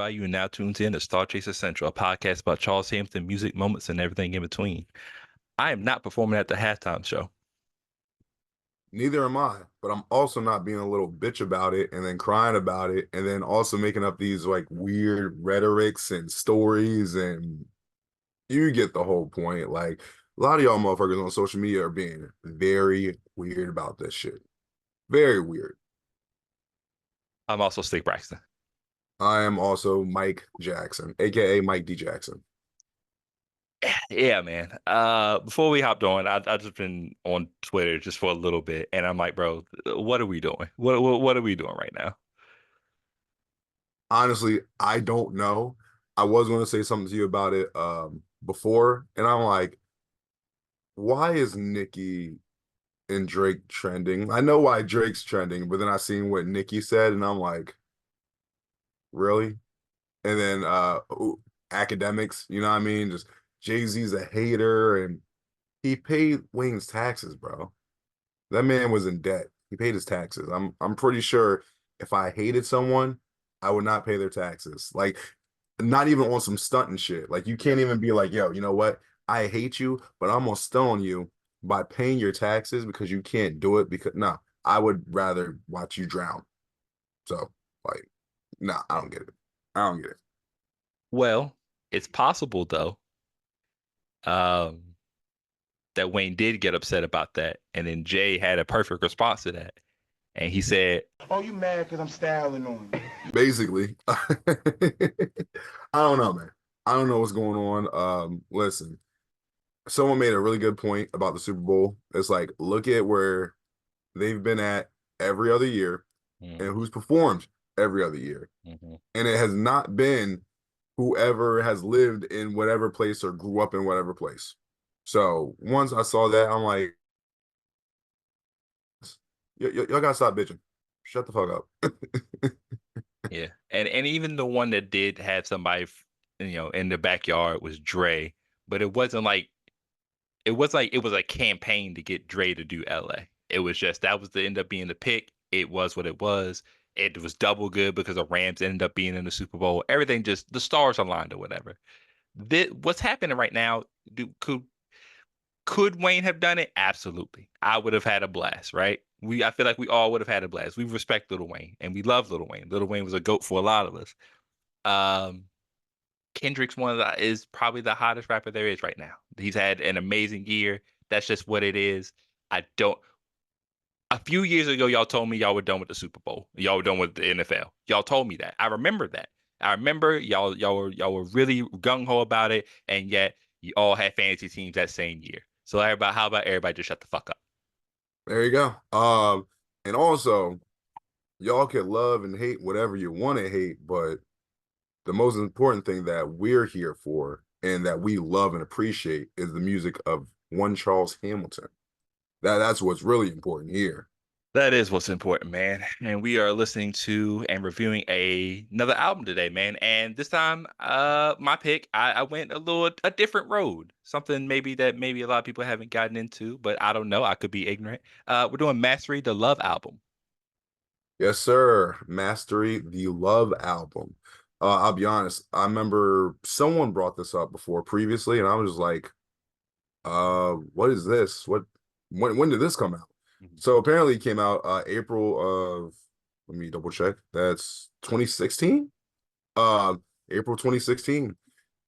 everybody. You are now tuned in to StarCHaser Central, a podcast about Charles Hampton music moments and everything in between. I am not performing at the halftime show. Neither am I, but I'm also not being a little bitch about it and then crying about it and then also making up these like weird rhetorics and stories, and you get the whole point. Like, a lot of y'all motherfuckers on social media are being very weird about this shit. Very weird. I'm also Stick Braxton. I am also Mike Jackson, aka Mike D. Jackson. Yeah, man. Before we hopped on, I just been on Twitter just for a little bit, and I'm like, bro, what are we doing? What are we doing right now? Honestly, I don't know. I was going to say something to you about it before, and I'm like, why is Nicki and Drake trending? I know why Drake's trending, but then I seen what Nicki said, and I'm like, really? And then academics, you know what I mean? Just Jay-Z's a hater, and he paid Wayne's taxes, bro. That man was in debt. He paid his taxes. I'm pretty sure if I hated someone, I would not pay their taxes. Like, not even on some stunt and shit. Like, you can't even be like, yo, you know what? I hate you, but I'm gonna stone you by paying your taxes because you can't do it. Because no, I would rather watch you drown. So, like, nah, I don't get it. I don't get it. Well, it's possible though, um, that Wayne did get upset about that, and then Jay had a perfect response to that, and he said, Oh, you mad because I'm styling on you? Basically, I don't know, man. I don't know what's going on. Listen, someone made a really good point about the Super Bowl. It's like, look at where they've been at every other year mm, and who's performed every other year. mhm. And it has not been whoever has lived in whatever place or grew up in whatever place. So once I saw that, I'm like, y'all gotta stop bitching. Shut the fuck up. Yeah, and even the one that did have somebody, in the backyard was Dre, but it was a campaign to get Dre to do LA. It was just that was the end up being the pick. It was what it was. It was double good because the Rams ended up being in the Super Bowl. Everything just the stars aligned or whatever. What's happening right now? Could Wayne have done it? Absolutely. I would have had a blast, right? I feel like we all would have had a blast. We respect Little Wayne and we love Little Wayne. Little Wayne was a goat for a lot of us. Um, Kendrick's is probably the hottest rapper there is right now. He's had an amazing year. That's just what it is. I don't. A few years ago, y'all told me y'all were done with the Super Bowl. Y'all were done with the NFL. Y'all told me that. I remember that. I remember y'all were really gung ho about it, and yet you all had fantasy teams that same year. So how about everybody just shut the fuck up? There you go. And also, y'all can love and hate whatever you want to hate, but the most important thing that we're here for and that we love and appreciate is the music of one Charles Hamilton. That's what's really important here. That is what's important, man. And we are listening to and reviewing another album today, man. And this time, my pick, I went a different road. Something maybe a lot of people haven't gotten into, but I don't know. I could be ignorant. We're doing Mastery, the Love album. Yes, sir. Mastery, the Love album. I'll be honest. I remember someone brought this up before previously, and I was like, what is this? When did this come out? Mhm. So apparently it came out April of, let me double check. That's 2016. Uh, April 2016.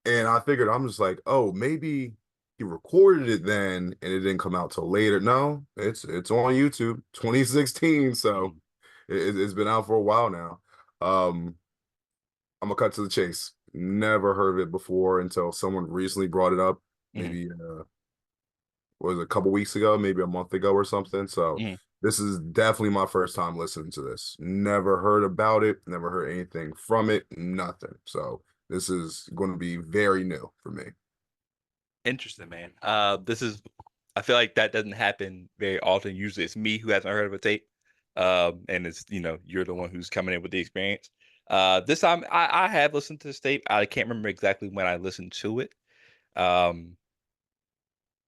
And I figured, I'm just like, oh, maybe he recorded it then and it didn't come out till later. No, it's on YouTube, 2016. So Mhm. it's been out for a while now. Um, I'm gonna cut to the chase. Never heard of it before until someone recently brought it up. Mhm. Maybe was it a couple weeks ago, maybe a month ago or something. So Mhm. this is definitely my first time listening to this. Never heard about it, never heard anything from it, nothing. So this is going to be very new for me. Interesting, man. I feel like that doesn't happen very often. Usually it's me who hasn't heard of a tape. And you're the one who's coming in with the experience. This time I have listened to this tape. I can't remember exactly when I listened to it. Um,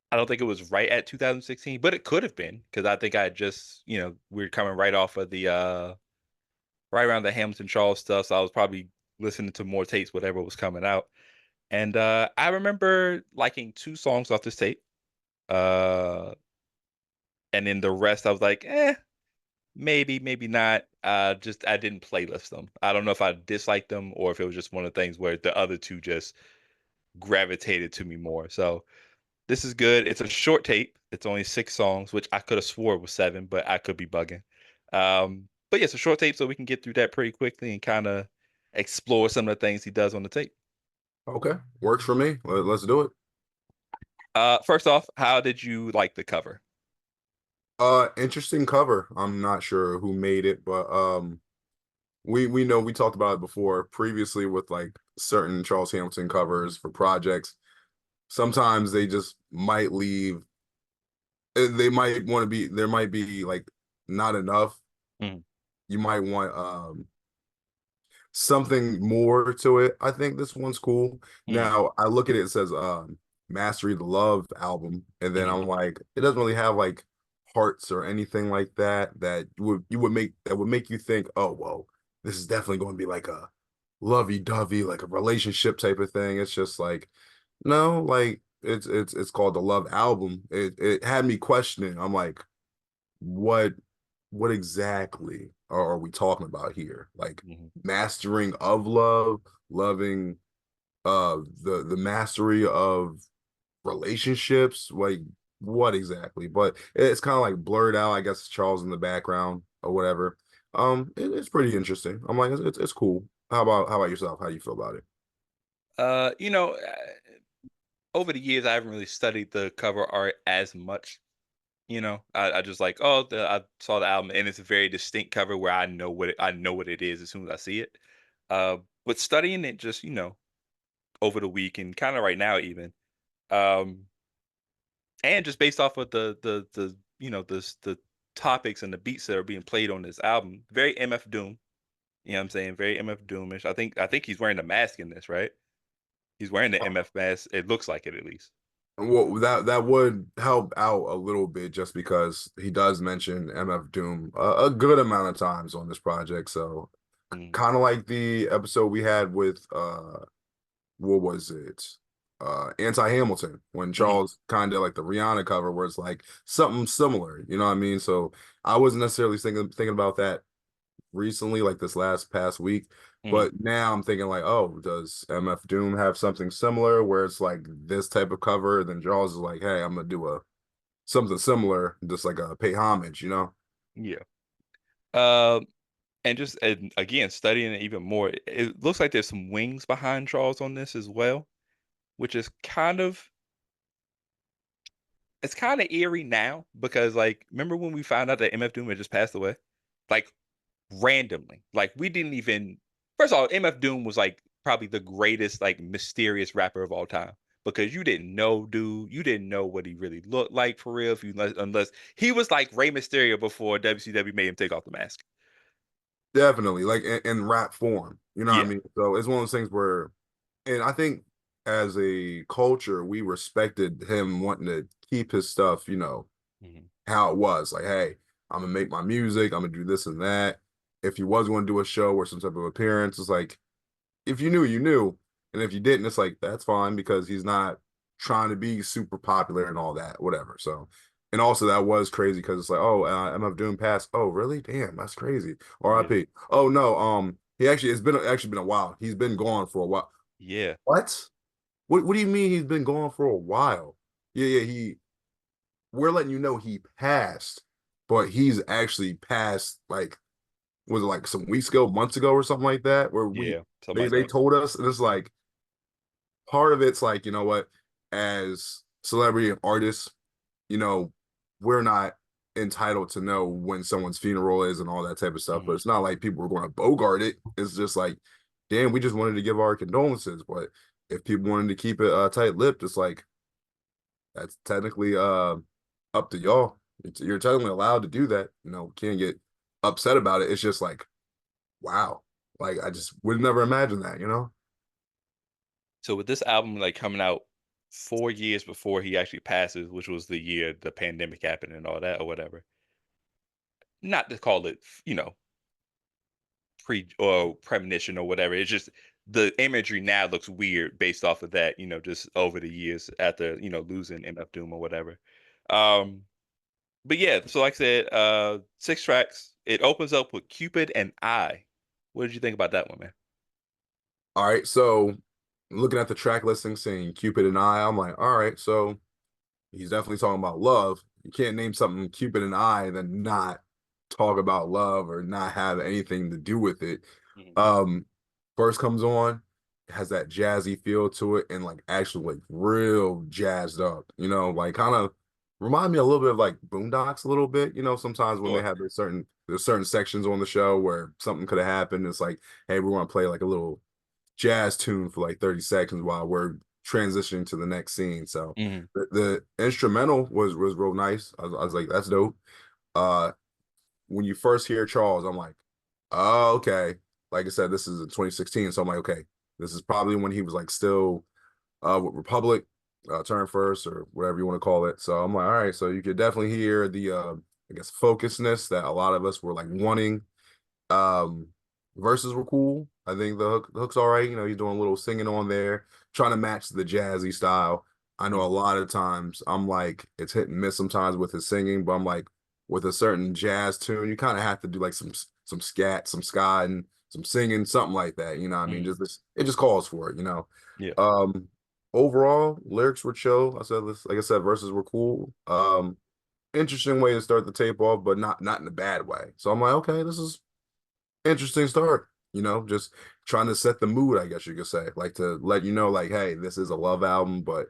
I don't think it was right at 2016, but it could have been because I think I had just, we are coming right off of the right around the Hamilton Charles stuff. So I was probably listening to more tapes, whatever was coming out. And I remember liking 2 songs off this tape. Uh, and then the rest I was like, maybe, maybe not. Just I didn't playlist them. I don't know if I disliked them or if it was just one of the things where the other two just gravitated to me more. So this is good. It's a short tape. It's only 6 songs, which I could have swore was 7, but I could be bugging. But yeah, it's a short tape, so we can get through that pretty quickly and kind of explore some of the things he does on the tape. Okay, works for me. Let's do it. First off, how did you like the cover? Interesting cover. I'm not sure who made it, but we know we talked about it before previously with like certain Charles Hamilton covers for projects. Sometimes they just might leave. They might want to be. There might be like not enough. Mhm. You might want something more to it. I think this one's cool. Mhm. Now I look at it, it says Mastery the Love album, and then Mhm. I'm like, it doesn't really have like hearts or anything like that that would make you think, oh well, this is definitely going to be like a lovey-dovey, like a relationship type of thing. It's just like, no, like it's called the Love album. It had me questioning. I'm like, what what exactly are we talking about here? Like Mhm. mastering of love, loving the mastery of relationships, like what exactly? But it's kind of like blurred out. I guess Charles in the background or whatever. It's pretty interesting. I'm like, it's cool. How about yourself? How do you feel about it? Uh, you know, uh, Over the years, I haven't really studied the cover art as much. I just like, oh, I saw the album, and it's a very distinct cover where I know what it is as soon as I see it. But studying it just over the week and kind of right now even, um, and just based off of the topics and the beats that are being played on this album, very MF Doom. You know what I'm saying? Very MF Doomish. I think he's wearing a mask in this, right? He's wearing the MF mask. It looks like it at least. Well, that would help out a little bit just because he does mention MF Doom a good amount of times on this project. So Mm, kind of like the episode we had with what was it? Anti-Hamilton when mhm, Charles kind of like the Rihanna cover where it's like something similar, you know what I mean? So I wasn't necessarily thinking about that recently, like this last past week. mhm. But now I'm thinking like, oh, does MF Doom have something similar where it's like this type of cover? Then Jaws is like, hey, I'm gonna do a something similar, just like a pay homage, you know? Yeah. Um, and again, studying it even more, it looks like there's some wings behind Charles on this as well, which is kind of eerie now because like remember when we found out that MF Doom had just passed away? Like randomly. Like we didn't even first of all, MF Doom was like probably the greatest like mysterious rapper of all time. Because you didn't know, dude. You didn't know what he really looked like for real. If you unless he was like Rey Mysterio before WCW made him take off the mask. Definitely, like in rap form, you know what I Yeah. mean? So it's one of those things where, and I think as a culture, we respected him wanting to keep his stuff, Mhm. how it was. Like, hey, I'm gonna make my music, I'm gonna do this and that. If he was going to do a show or some type of appearance, it's like if you knew, you knew. And if you didn't, it's like that's fine because he's not trying to be super popular and all that, whatever. So, and also that was crazy because it's like, oh, MF Doom passed. Oh, really? Damn, that's crazy. Yeah. R.I.P. Oh no, he actually been a while. He's been gone for a while. Yeah. What? What do you mean he's been gone for a while? Yeah, we're letting you know he passed, but he's actually passed like was it like some weeks ago, months ago, or something like that, where we Yeah. Something they like they that. told us, and it's like part of it's like, you know what, as celebrity and artists, you know, we're not entitled to know when someone's funeral is and all that type of stuff. But Mhm. it's not like people were going to bogart it. It's just like, damn, we just wanted to give our condolences. But if people wanted to keep it tight-lipped, it's like that's technically up to y'all. You're technically allowed to do that. Can't get upset about it. It's just like, wow. Like I just would never imagine that. So with this album like coming out 4 years before he actually passes, which was the year the pandemic happened and all that or whatever. Not to call it, premonition or whatever. It's just the imagery now looks weird based off of that, just over the years after, losing MF Doom or whatever. But yeah, so like I said, 6 tracks. It opens up with Cupid and I. What did you think about that one, man? All right, so looking at the track listing, saying Cupid and I'm like, all right, so he's definitely talking about love. You can't name something Cupid and I then not talk about love or not have anything to do with it. Mhm. First comes on, has that jazzy feel to it, and like actually like real jazzed up, like kind of remind me a little bit of like Boondocks a little bit, sometimes when they Sure. have there's certain sections on the show where something could have happened. It's like, hey, we want to play like a little jazz tune for like 30 seconds while we're transitioning to the next scene. So Mhm. the instrumental was real nice. I was like, that's dope. Uh, when you first hear Charles, I'm like, oh, okay. Like I said, this is in 2016, so I'm like, okay, this is probably when he was like still with Republic, Turn First or whatever you want to call it. So I'm like, all right, so you could definitely hear the I guess focusedness that a lot of us were like wanting. Um, Verses were cool. I think the hook's all right. He's doing a little singing on there, trying to match the jazzy style. I know a Mhm. lot of times I'm like it's hit and miss sometimes with his singing, but I'm like with a certain jazz tune, you kind of have to do like some scat, some ska, and some singing, something like that. You know what I mean? Mhm. Just it just calls for it. Yeah. Um, Overall, lyrics were chill. I said this, like I said, verses were cool. Interesting way to start the tape off, but not in a bad way. So I'm like, okay, this is interesting start. Just trying to set the mood, I guess you could say, like to let you know, like, hey, this is a love album, but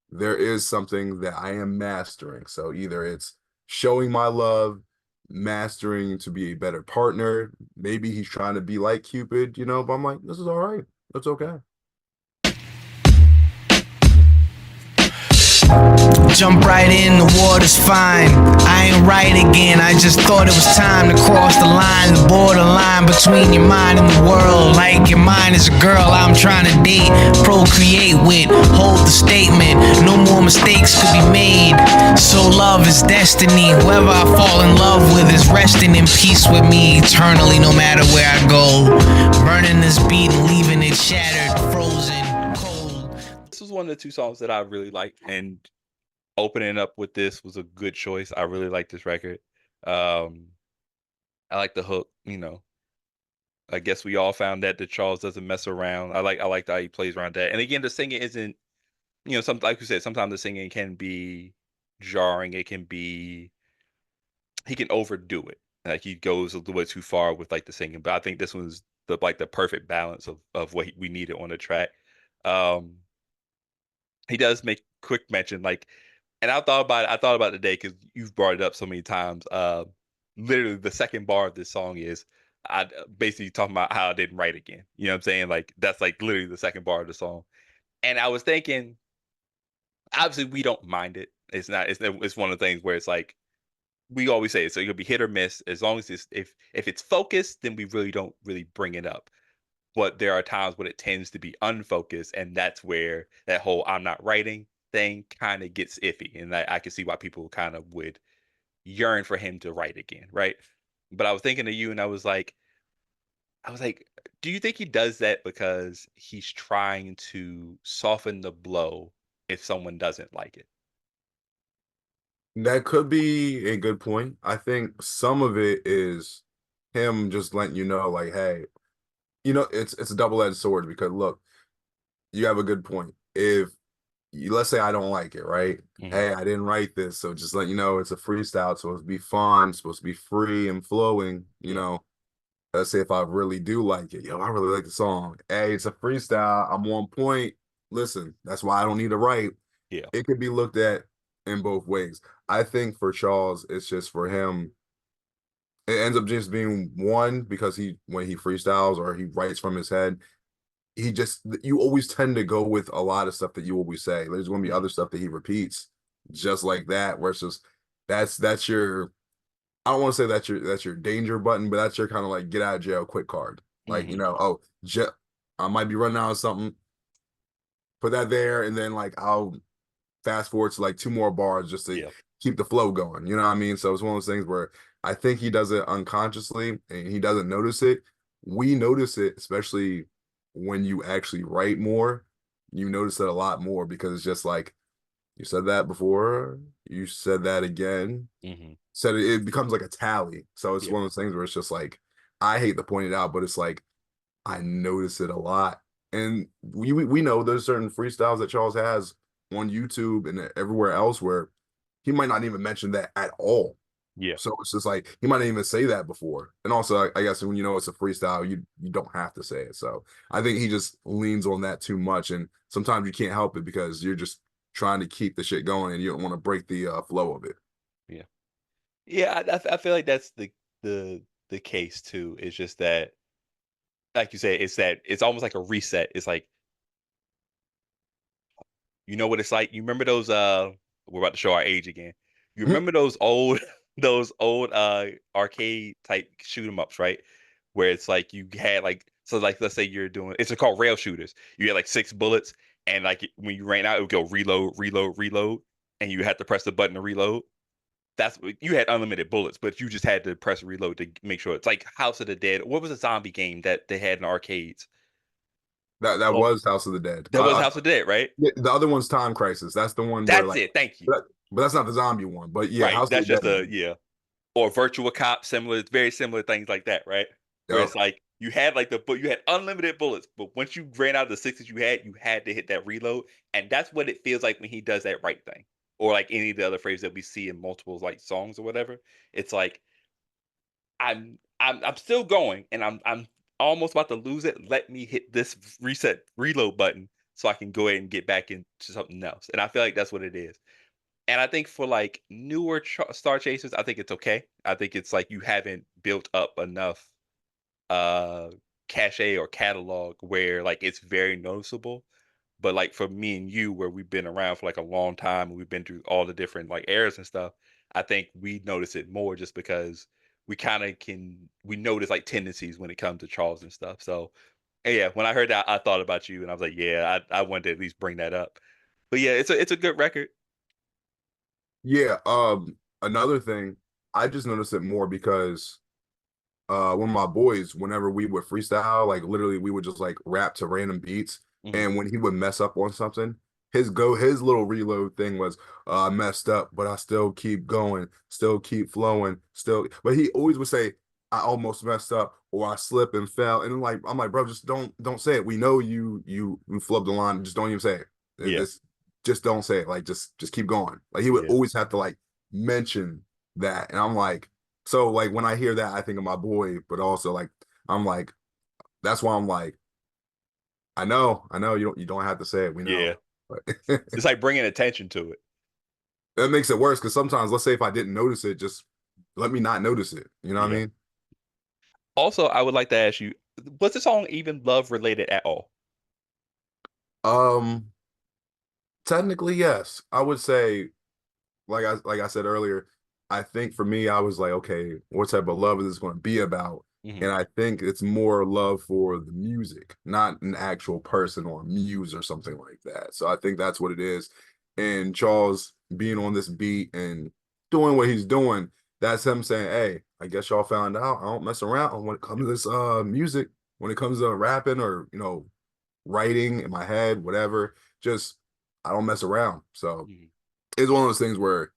there is something that I am mastering. So either it's showing my love, mastering to be a better partner. Maybe he's trying to be like Cupid, but I'm like, this is all right. That's okay. Jump right in, the water's fine. I ain't right again, I just thought it was time to cross the line, the borderline between your mind and the world. Like your mind is a girl I'm trying to date, procreate with, hold the statement. No more mistakes could be made. So love is destiny. Whoever I fall in love with is resting in peace with me eternally, no matter where I go. Burning this beat and leaving it shattered, frozen, cold. This was one of the 2 songs that I really liked, and opening up with this was a good choice. I really like this record. Um, I like the hook. I guess we all found that Charles doesn't mess around. I like how he plays around that. And again, the singing isn't, some like you said, sometimes the singing can be jarring. It can be he can overdo it. Like he goes a little bit too far with like the singing. But I think this was the perfect balance of what we needed on the track. Um, he does make quick mention like, and I thought about it today because you've brought it up so many times. Literally the second bar of this song is I basically talking about how I didn't write again. You know what I'm saying? Like that's like literally the second bar of the song. And I was thinking, obviously we don't mind it. It's not. It's one of the things where it's like we always say it. So it could be hit or miss. As long as it's if it's focused, then we really don't really bring it up. But there are times when it tends to be unfocused, and that's where that whole "I'm not writing" thing kind of gets iffy, and I can see why people kind of would yearn for him to write again, right? But I was thinking of you, and I was like, do you think he does that because he's trying to soften the blow if someone doesn't like it? That could be a good point. I think some of it is him just letting you know, like, hey, it's a double-edged sword because look, you have a good point. If let's say I don't like it, right? Hmm. Hey, I didn't write this, so just let you know it's a freestyle, it's supposed to be fun, it's supposed to be free and flowing. Yeah, Let's say if I really do like it, I really like the song. Hey, it's a freestyle. I'm on point. Listen, that's why I don't need to write. yeah, It could be looked at in both ways. I think for Charles, it's just for him. It ends up just being one because when he freestyles or he writes from his head, you always tend to go with a lot of stuff that you always say. There's going to be mhm, other stuff that he repeats just like that, where it's just that's your I don't want to say that's your danger button, but that's your kind of like get out of jail quick card. Like, mhm, oh, I might be running out of something, put that there, and then like I'll fast forward to like 2 more bars just to yeah, keep the flow going. You know what I mean? So it's one of those things where I think he does it unconsciously and he doesn't notice it. we notice it, especially when you actually write more, you notice it a lot more because it's just like you said that before, you said that again, Hmm. said it becomes like a tally. So it's Yeah. one of those things where it's just like I hate to point it out, but it's like I notice it a lot. And we know there's certain freestyles that Charles has on YouTube and everywhere else where he might not even mention that at all. Yeah. So it's just like he might not even say that before. And also, I guess when you know it's a freestyle, you don't have to say it. So I think he just leans on that too much, and sometimes you can't help it because you're just trying to keep the shit going, and you don't want to break the flow of it. Yeah. Yeah. I feel like that's the case too. It's just that, like you said, it's almost like a reset. It's like, you know what it's like? You remember those we're about to show our age again. You remember those old those old arcade type shoot 'em ups, right? Where it's like you had like, so like let's say you're doing, it's called rail shooters. You had like 6 bullets, and like when you ran out it would go reload, reload, reload, and you had to press the button to reload. That's what you had, unlimited bullets, but you just had to press reload to make sure. It's like House of the Dead. What was a zombie game that they had in arcades? That Oh, was House of the Dead. that was House of the Dead, right? Yeah, the other one's Time Crisis. That's the one where That's like, it. Thank you. but that's not the zombie one. But yeah, Right. House of That's the just Dead is. a, yeah. Or virtual cop, similar, very similar things like that, right? Where Yep. it's like you had like but you had unlimited bullets, but once you ran out of the sixes you had to hit that reload, and that's what it feels like when he does that right thing, or like any of the other phrases that we see in multiple like songs or whatever. It's like I'm still going, and I'm almost about to lose it. Let me hit this reset reload button so I can go ahead and get back into something else. And I feel like that's what it is. And I think for like newer Star Chasers, I think it's okay. I think it's like you haven't built up enough uh cachet or catalog where like it's very noticeable. But like for me and you, where we've been around for like a long time and we've been through all the different like eras and stuff, I think we notice it more just because we notice like tendencies when it comes to Charles and stuff. So yeah, when I heard that, I thought about you and I was like, yeah, I wanted to at least bring that up. But yeah, it's a good record. Yeah. Another thing, I just noticed it more because one of my boys, whenever we would freestyle, like literally we would just like rap to random beats. Mhm. And when he would mess up on something, his little reload thing was I messed up, but I still keep going, still keep flowing, still, but he always would say, I almost messed up or I slip and fell. And like I'm like, bro, just don't say it. We know you flubbed the line, just don't even say it. Yeah. It's just don't say it. Like just keep going. Like he would Yeah. always have to like mention that. And I'm like, so like when I hear that, I think of my boy, but also like I'm like, that's why I'm like, I know you don't have to say it, we Yeah. know, but It's like bringing attention to it. that makes it worse because sometimes, let's say if I didn't notice it, just let me not notice it. You know what I Yeah. mean? Also, I would like to ask you, was the song even love related at all? Um, Technically, yes, I would say like I said earlier, I think for me, I was like, okay, what type of love is this going to be about? Hmm. And I think it's more love for the music, not an actual person or a muse or something like that. So I think that's what it is. And Charles being on this beat and doing what he's doing, that's him saying, hey, I guess y'all found out I don't mess around when it comes to this music, when it comes to rapping or writing in my head, whatever. Just I don't mess around. So Hmm. it's one of those things where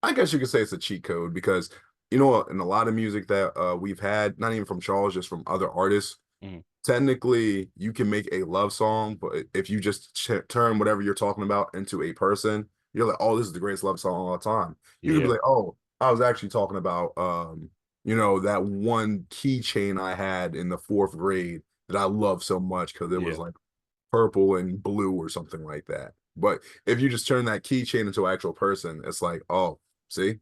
I guess you could say it's a cheat code because in a lot of music that we've had, not even from Charles, just from other artists, Hmm. technically you can make a love song, but if you just turn whatever you're talking about into a person, you're like, oh, this is the greatest love song of all time. You could be Yeah. like, oh, I was actually talking about that one keychain I had in the fourth grade that I love so much because it was Yeah. like purple and blue or something like that. But if you just turn that keychain into an actual person, it's like, oh, see,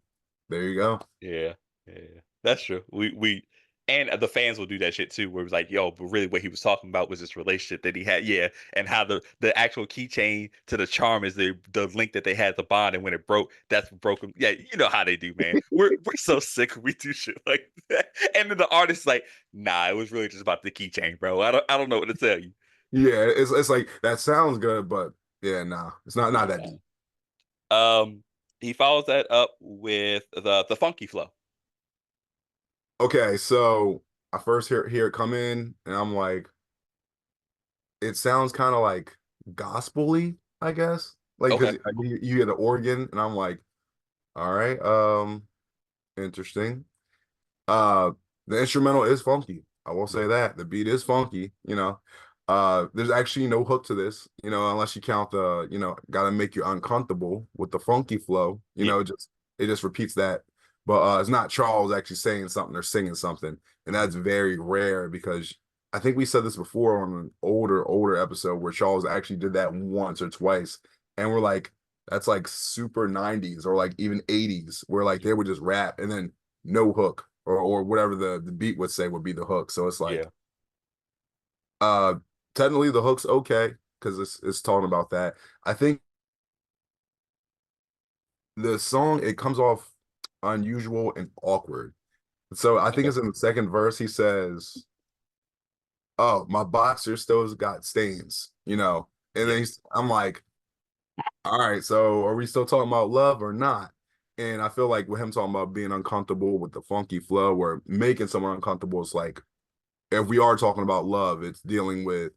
there you go. Yeah. Yeah. That's true. We and the fans will do that shit too, where it was like, yo, but really what he was talking about was this relationship that he had, yeah, and how the actual keychain to the charm is the link that they had the bond, and when it broke, that's what broke them. Yeah, you know how they do, man. We're so sick when we do shit like that. And then the artist's like, nah, it was really just about the keychain, bro. I don't know what to tell you. Yeah, it's like that sounds good, but yeah, nah, it's not that deep. Um, he follows that up with the funky flow. Okay, so I first hear it come in, and I'm like, it sounds kind of like gospel-y, I guess. Like, because Okay. you hear the organ, and I'm like, all right, interesting. Uh, the instrumental is funky. I will say that the beat is funky. There's actually no hook to this. Unless you count the, gotta make you uncomfortable with the funky flow. Yeah. It just repeats that. But it's not Charles actually saying something or singing something, and that's very rare because I think we said this before on an older episode where Charles actually did that once or twice, and we're like, that's like super 90s or like even 80s where like they would just rap and then no hook or whatever the beat would say would be the hook. So it's like Yeah. uh technically the hook's okay because it's talking about that. I think the song, it comes off unusual and awkward. So I think Okay. it's in the second verse. He says, "Oh, my boxer still's got stains," and Yeah. then I'm like, all right, so are we still talking about love or not? And I feel like with him talking about being uncomfortable with the funky flow or making someone uncomfortable, it's like if we are talking about love, it's dealing with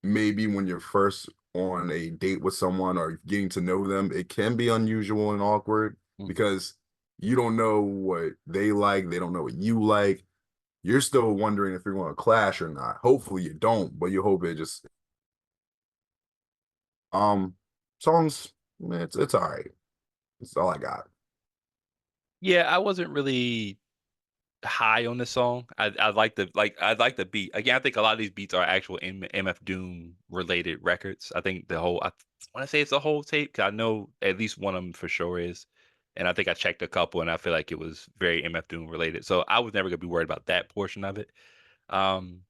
maybe when you're first on a date with someone or getting to know them, it can be unusual and awkward Mhm. because you don't know what they like, they don't know what you like. You're still wondering if you're going to clash or not. Hopefully you don't, but you hope it just um songs, it's all right. That's all I got. Yeah, I wasn't really high on this song. I like the beat. Again, I think a lot of these beats are actual MF Doom related records. I think I want to say it's the whole tape 'cause I know at least one of them for sure is. And I think I checked a couple and I feel like it was very MF Doom related. So I was never gonna be worried about that portion of it. Um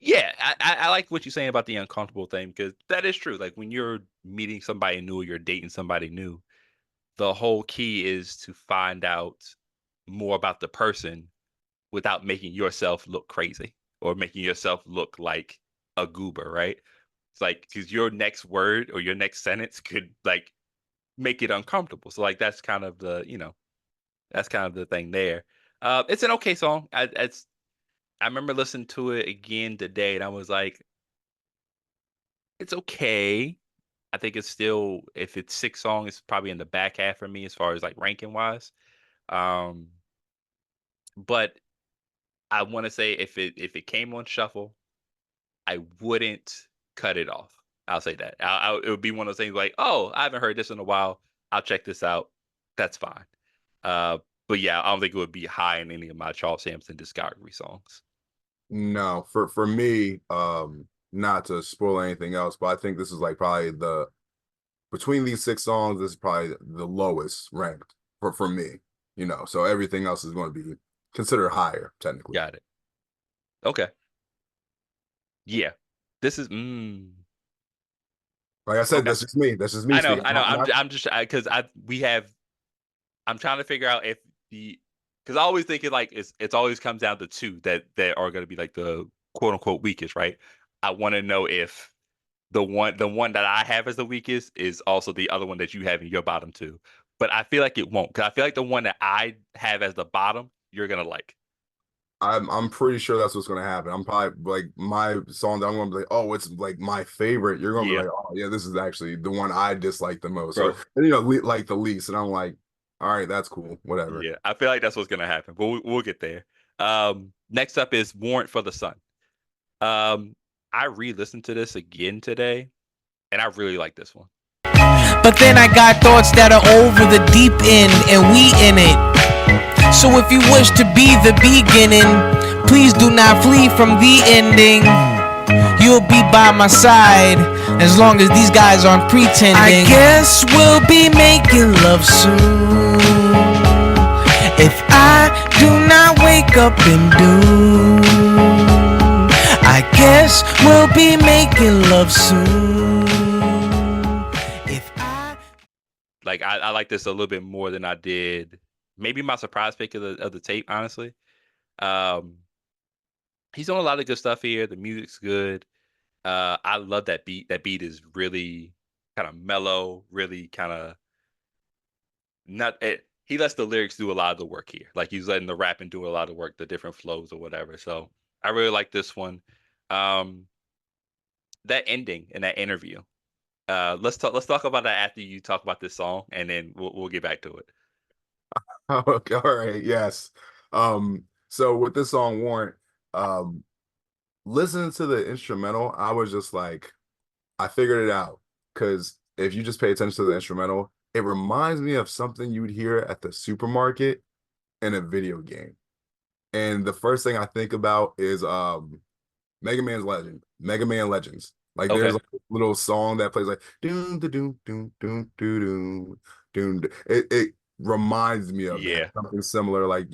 yeah, I like what you're saying about the uncomfortable thing because that is true. Like when you're meeting somebody new or you're dating somebody new, the whole key is to find out more about the person without making yourself look crazy or making yourself look like a goober, right? It's like because your next word or your next sentence could like make it uncomfortable. So like that's kind of that's kind of the thing there. It's an okay song. I remember listening to it again today, and I was like, it's okay. I think it's still if it's 6 songs, it's probably in the back half for me as far as like ranking wise. Um, but I want to say if it came on shuffle, I wouldn't cut it off. I'll say that. It would be one of those things like, oh, I haven't heard this in a while. I'll check this out. That's fine. Uh, but yeah, I don't think it would be high in any of my Charles Sampson discography songs. No, for me, not to spoil anything else, but I think this is like probably the between these 6 songs, this is probably the lowest ranked for me, so everything else is going to be considered higher technically. Got it. Okay. Yeah. This is Like I said, okay. that's just me I know, speaking. I know. I'm just because we have I'm trying to figure out if because I always think it's always comes down to two that are going to be like the quote unquote weakest, right? I want to know if the one that I have as the weakest is also the other one that you have in your bottom two, but I feel like it won't because I feel like the one that I have as the bottom you're gonna like. I'm pretty sure that's what's going to happen. I'm probably like my song that I'm going to be like, oh, it's like my favorite. You're going to be Yeah, like, oh yeah, this is actually the one I dislike the most, or bro. like the least. And I'm like, all right, that's cool, whatever. Yeah, I feel like that's what's gonna happen, but we'll get there. Next up is Warrant for the Sun. Um, I re-listened to this again today, and I really like this one. But then I got thoughts that are over the deep end, and we in it. So if you wish to be the beginning, please do not flee from the ending. You'll be by my side as long as these guys aren't pretending. I guess we'll be making love soon if I do not wake up in doom. I guess we'll be making love soon if I. Like I like this a little bit more than I did. Maybe my surprise pick of the tape, honestly. Um, he's doing a lot of good stuff here. The music's good. I love that beat. That beat is really kind of mellow, really kind of not. he lets the lyrics do a lot of the work here. Like he's letting the rapping do a lot of work, the different flows or whatever. So I really like this one. Um, that ending in that interview. Let's talk about that after you talk about this song, and then we'll get back to it. Okay, all right, yes. So with this song Warrant, um, listening to the instrumental, I was just like, I figured it out. Because if you just pay attention to the instrumental, it reminds me of something you would hear at the supermarket in a video game. And the first thing I think about is Mega Man Legends. Like there's Okay. like a little song that plays like doom doom doom doom doom doom. It reminds me of that. Yeah. Something similar, like,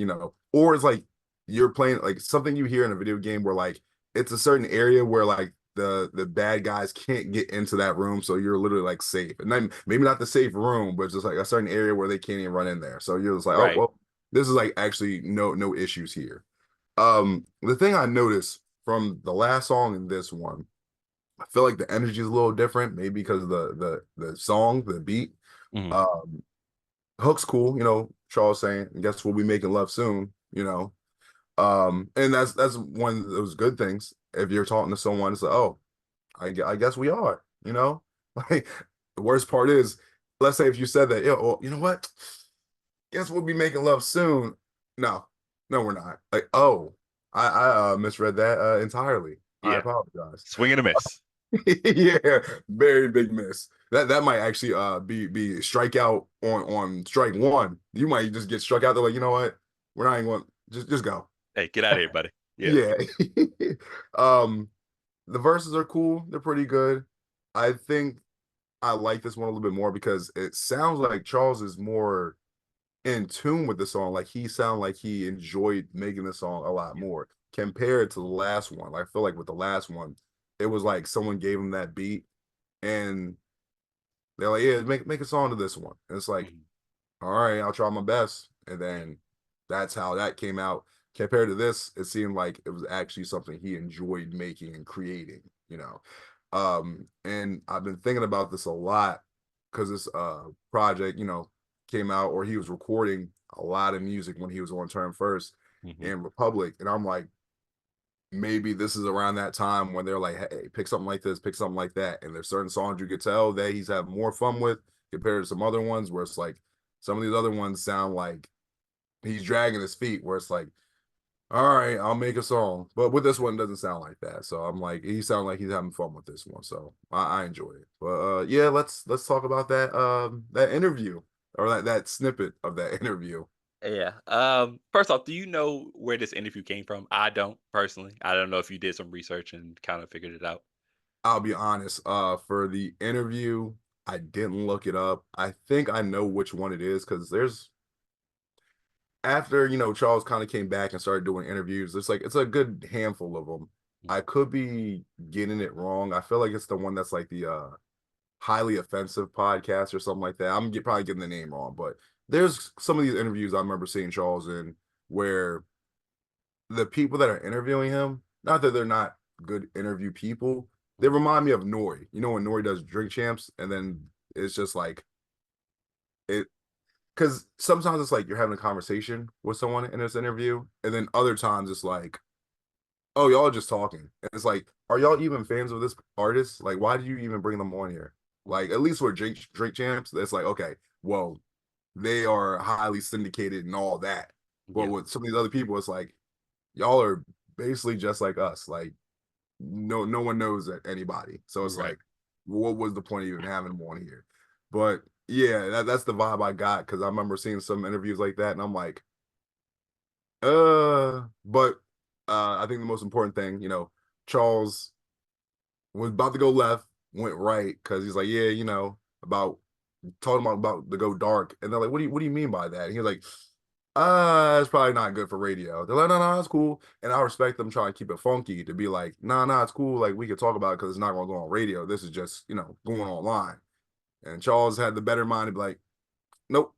or it's like you're playing like something you hear in a video game where like it's a certain area where like the bad guys can't get into that room, so you're literally like safe. And then maybe not the safe room, but just like a certain area where they can't even run in there. So you're just like, oh Right. well, this is like actually no issues here. The thing I noticed from the last song and this one, I feel like the energy is a little different, maybe because of the song, the beat. Mhm. Um, Hook's cool, Charles saying, guess we'll be making love soon. And that's one of those good things. If you're talking to someone, it's like, oh, I guess we are. Like the worst part is, let's say if you said that, yeah, well, you know what? Guess we'll be making love soon. No, no, we're not. Like, oh, I misread that entirely. I Yeah. apologize. Swing and a miss. Yeah, very big miss. That might actually be strikeout on strike one. You might just get struck out. They're like, you know what? We're not even going. Just go. Hey, get out of here, buddy. Yeah. Yeah. um, the verses are cool. They're pretty good. I think I like this one a little bit more because it sounds like Charles is more in tune with the song. Like he sounded like he enjoyed making the song a lot more compared to the last one. Like, I feel like with the last one, it was like someone gave him that beat and they're like, yeah, make a song to this one. And it's like, Mhm. all right, I'll try my best. And then that's how that came out. Compared to this, it seemed like it was actually something he enjoyed making and creating. And I've been thinking about this a lot because this project, came out, or he was recording a lot of music when he was on Term First Mhm. in Republic. And I'm like, maybe this is around that time when they're like, hey, pick something like this, pick something like that. And there's certain songs you could tell that he's having more fun with compared to some other ones where it's like some of these other ones sound like he's dragging his feet, where it's like, all right, I'll make a song. But with this one, it doesn't sound like that. So I'm like, he sounds like he's having fun with this one. So I enjoy it. But yeah, let's talk about that interview, or that snippet of that interview. Yeah. First off, do you know where this interview came from? I don't personally. I don't know if you did some research and kind of figured it out. I'll be honest, for the interview, I didn't look it up. I think I know which one it is because there's after Charles kind of came back and started doing interviews. It's a good handful of them. I could be getting it wrong. I feel like it's the one that's like the highly offensive podcast or something like that. Probably getting the name wrong, but there's some of these interviews I remember seeing Charles in where the people that are interviewing him, not that they're not good interview people, they remind me of Nori. You know when Nori does Drink Champs, and then it's just like it, because sometimes it's like you're having a conversation with someone in this interview, and then other times it's like, oh, y'all are just talking. And it's like, are y'all even fans of this artist? Like, why do you even bring them on here? Like, at least with Drake Champs, it's like, okay, well, they are highly syndicated and all that. But Yeah. with some of these other people, it's like, y'all are basically just like us. Like, no one knows anybody. So it's Right. like, what was the point of even having them on here? But yeah, that's the vibe I got because I remember seeing some interviews like that, and I'm like, but I think the most important thing, Charles was about to go left, went right because he's like, yeah, about talking about to go dark, and they're like, what do you mean by that? And he's like, it's probably not good for radio. They're like, no, it's cool, and I respect them trying to keep it funky to be like, no, it's cool, like we could talk about it because it's not going to go on radio. This is just going online. And Charles had the better mind to be like, nope,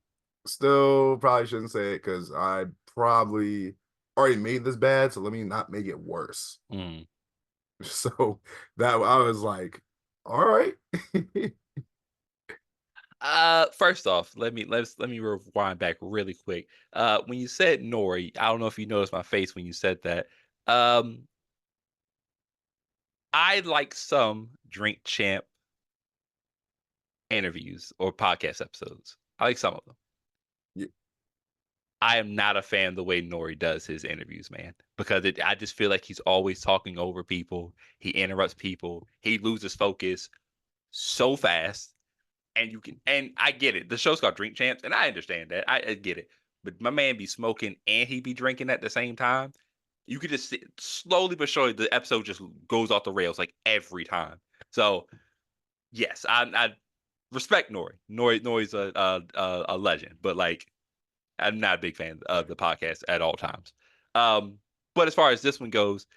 still probably shouldn't say it because I probably already made this bad, so let me not make it worse. Mm. So that I was like, all right. First off, let me rewind back really quick. When you said Nori, I don't know if you noticed my face when you said that. Um, I like some Drink Champ interviews or podcast episodes. I like some of them. Yeah, I am not a fan of the way Nori does his interviews, man, because I just feel like he's always talking over people. He interrupts people. He loses focus so fast. And I get it. The show's called Drink Champs, and I understand that. I get it. But my man be smoking and he be drinking at the same time. You could just slowly but surely the episode just goes off the rails like every time. So yes, I respect Nori. Nori's a legend, but like I'm not a big fan of the podcast at all times. Um, but as far as this one goes,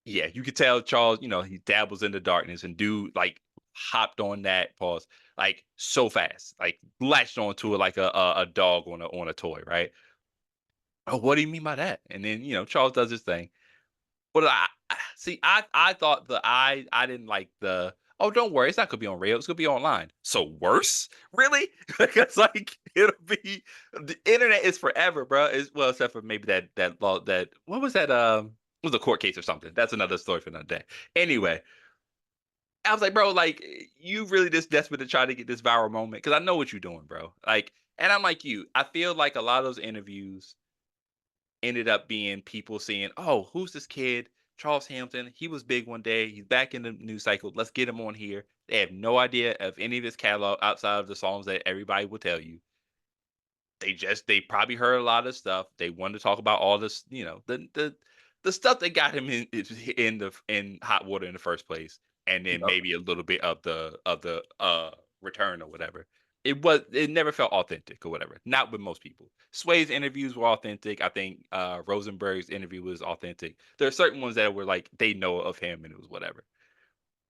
yeah, you could tell Charles, he dabbles in the darkness and dude like hopped on that pause like so fast, like latched onto it like a dog on a toy, right? Oh, what do you mean by that? And then Charles does his thing. But I see. I thought I didn't like the. Oh, don't worry, it's not gonna be on rail. It's gonna be online. So worse, really? Because like it'll be the internet is forever, bro. Well, except for maybe that law that what was that? It was a court case or something. That's another story for another day. Anyway, I was like, bro, like you really just desperate to try to get this viral moment because I know what you're doing, bro. Like, and I'm like you. I feel like a lot of those interviews ended up being people saying, "Oh, who's this kid? Charles Hampton. He was big one day. He's back in the news cycle. Let's get him on here." They have no idea of any of his catalog outside of the songs that everybody will tell you. They probably heard a lot of stuff. They wanted to talk about all this, the stuff that got him in hot water in the first place, and then yep. maybe a little bit of the return or whatever. It never felt authentic or whatever. Not with most people. Sway's interviews were authentic. I think Rosenberg's interview was authentic. There are certain ones that were like they know of him and it was whatever.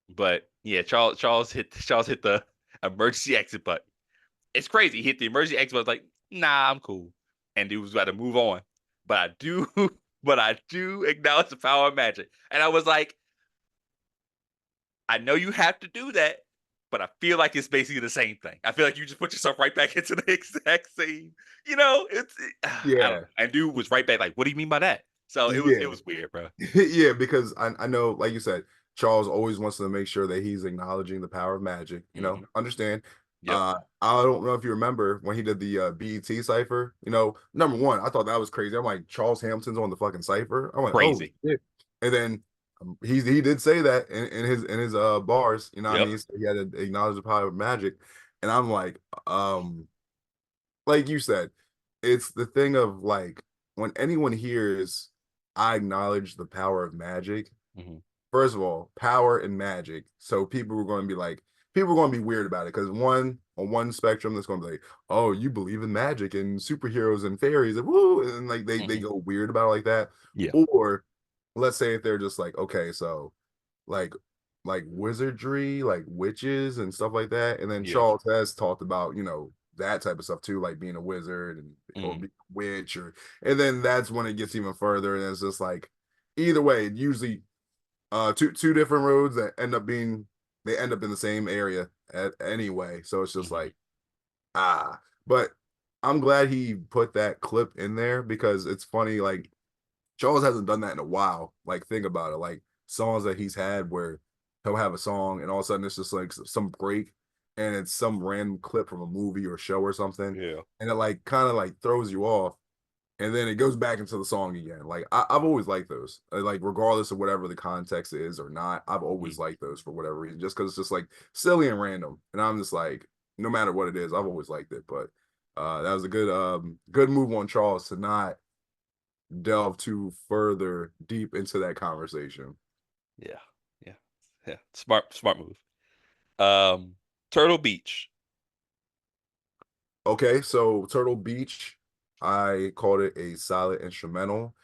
But yeah, Charles hit the emergency exit button. It's crazy. He hit the emergency exit button like, nah, I'm cool. And he was about to move on. But I do but I do acknowledge the power of magic. And I was like, I know you have to do that, but I feel like it's basically the same thing. I feel like you just put yourself right back into the exact same, I don't Yeah, know. And dude was right back like, what do you mean by that? So it yeah, was weird, bro. yeah. Because I know, like you said, Charles always wants to make sure that he's acknowledging the power of magic. Mhm. Understand? Yep. I don't know if you remember when he did the BET cipher. Number one, I thought that was crazy. I'm like, Charles Hampton's on the fucking cipher. I'm like, oh Crazy. shit. And then he did say that in his bars. You know what I Yep. mean? So he had to acknowledge the power of magic, and I'm like you said, it's the thing of like when anyone hears I acknowledge the power of magic. Mhm. First of all, power and magic. So people are going to be weird about it because on one spectrum, that's going to be like, oh, you believe in magic and superheroes and fairies and woo, and like they Mhm. go weird about it like that. Yeah. Or let's say if they're just like, okay, so like wizardry, like witches and stuff like that. And then Yeah. Charles has talked about, that type of stuff too, like being a wizard or Mhm. being a witch, and then that's when it gets even further. And it's just like either way, usually two different roads that they end up in the same area anyway. So it's just Mhm. like but I'm glad he put that clip in there because it's funny, like Charles hasn't done that in a while. Like, think about it. Like songs that he's had where he'll have a song and all of a sudden it's just like some break and it's some random clip from a movie or show or something. Yeah. And it like kind of like throws you off. And then it goes back into the song again. Like I've always liked those. Like regardless of whatever the context is or not, I've always Mhm. liked those for whatever reason. Just because it's just like silly and random. And I'm just like, no matter what it is, I've always liked it. But that was a good move on Charles to not delve too further deep into that conversation. Yeah. Yeah. Yeah. Smart move. Um, Turtle Beach. Okay, so Turtle Beach, I called it a solid instrumental.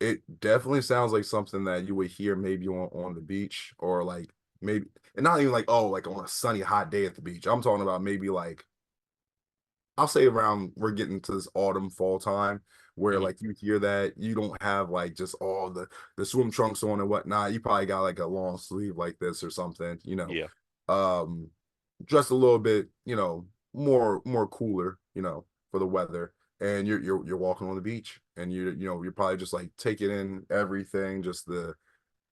It definitely sounds like something that you would hear maybe on the beach or like maybe and not even like oh like on a sunny hot day at the beach. I'm talking about maybe like I'll say around we're getting to this autumn fall time where Mhm. like you hear that you don't have like just all the swim trunks on and whatnot. You probably got like a long sleeve like this or something, Yeah. um, just a little bit, more cooler, for the weather, and you're walking on the beach, and you're probably just like taking in everything, just the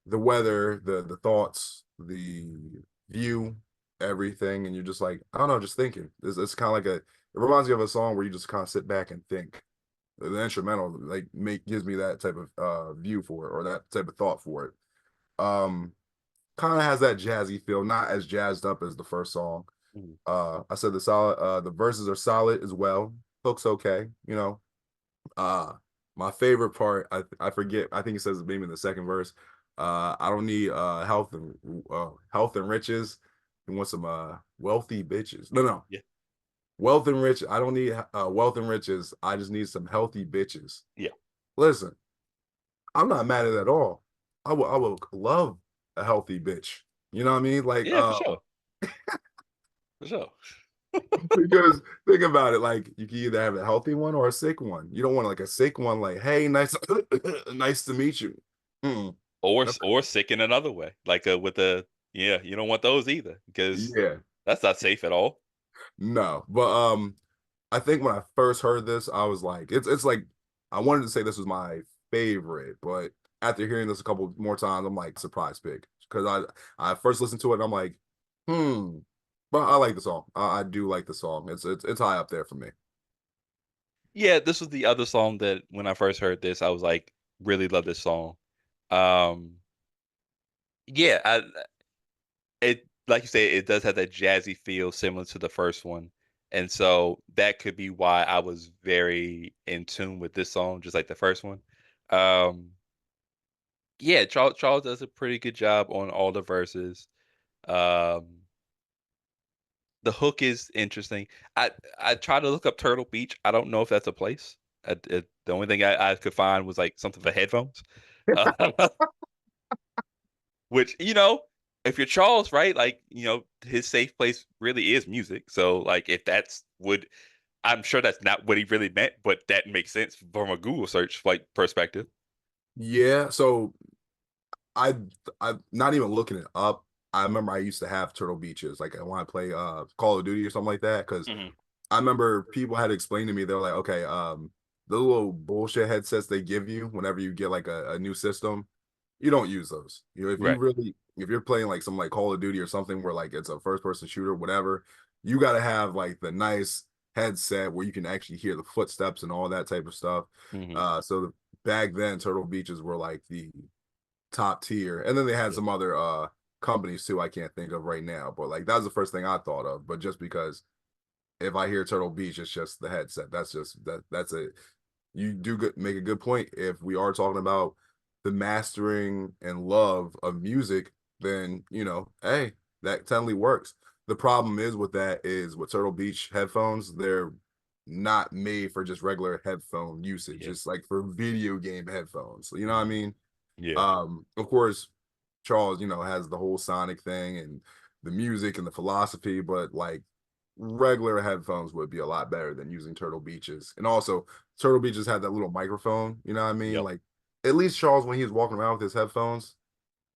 weather, the thoughts, the view, everything, and you're just like, I don't know, just thinking. It's kind of like it reminds me of a song where you just kind of sit back and think. The instrumental like gives me that type of view for it, or that type of thought for it. Um, Kind of has that jazzy feel, not as jazzed up as the first song. Mhm. I said the verses are solid as well. Hook's okay. Uh my favorite part, I forget, I think it says maybe in the second verse. I don't need health and riches. You want some wealthy bitches. No. Yeah. Wealth and rich. I don't need wealth and riches. I just need some healthy bitches. Yeah. Listen, I'm not mad at it at all. I would love a healthy bitch. You know what I mean? Like Yeah, for sure. For sure. because think about it, like you can either have a healthy one or a sick one. You don't want like a sick one, like, hey, nice nice to meet you. Mm, Or sick in another way, like with a yeah, you don't want those either because yeah, that's not safe at all. no. But I think when I first heard this, I was like, it's like I wanted to say this was my favorite, but after hearing this a couple more times, I'm like surprise pick because I first listened to it and I'm like, hmm. But I like the song. I do like the song. It's high up there for me. Yeah, this was the other song that when I first heard this, I was like, really love this song. Um, yeah, it like you said, it does have that jazzy feel similar to the first one, and so that could be why I was very in tune with this song, just like the first one. Um, yeah, Charles does a pretty good job on all the verses. Um, the hook is interesting. I tried to look up Turtle Beach. I don't know if that's a place. The only thing I could find was like something for headphones. Uh, which, if you're Charles, right? Like, his safe place really is music. So like if that's would I'm sure that's not what he really meant, but that makes sense from a Google search like perspective. Yeah, so I I'm not even looking it up. I remember I used to have Turtle Beaches, like when I play Call of Duty or something like that, because Hmm. I remember people had explained to me, they're like, okay, the little bullshit headsets they give you whenever you get like a new system, you don't use those. Right. If you're playing like some like Call of Duty or something where like it's a first person shooter, whatever, you got to have like the nice headset where you can actually hear the footsteps and all that type of stuff. Hmm. So back then, Turtle Beaches were like the top tier, and then they had Yeah. some other companies too. I can't think of right now, but like that was the first thing I thought of. But just because if I hear Turtle Beach, it's just the headset. That's just that's it. You do make a good point. If we are talking about the mastering and love of music, then hey, that totally works. The problem is with that is with Turtle Beach headphones, they're not made for just regular headphone usage. Yeah. It's like for video game headphones. You know what I mean? Yeah. Of course, Charles, has the whole Sonic thing and the music and the philosophy, but like regular headphones would be a lot better than using Turtle Beaches. And also, Turtle Beaches had that little microphone, you know what I mean? Yep. Like, at least Charles, when he was walking around with his headphones,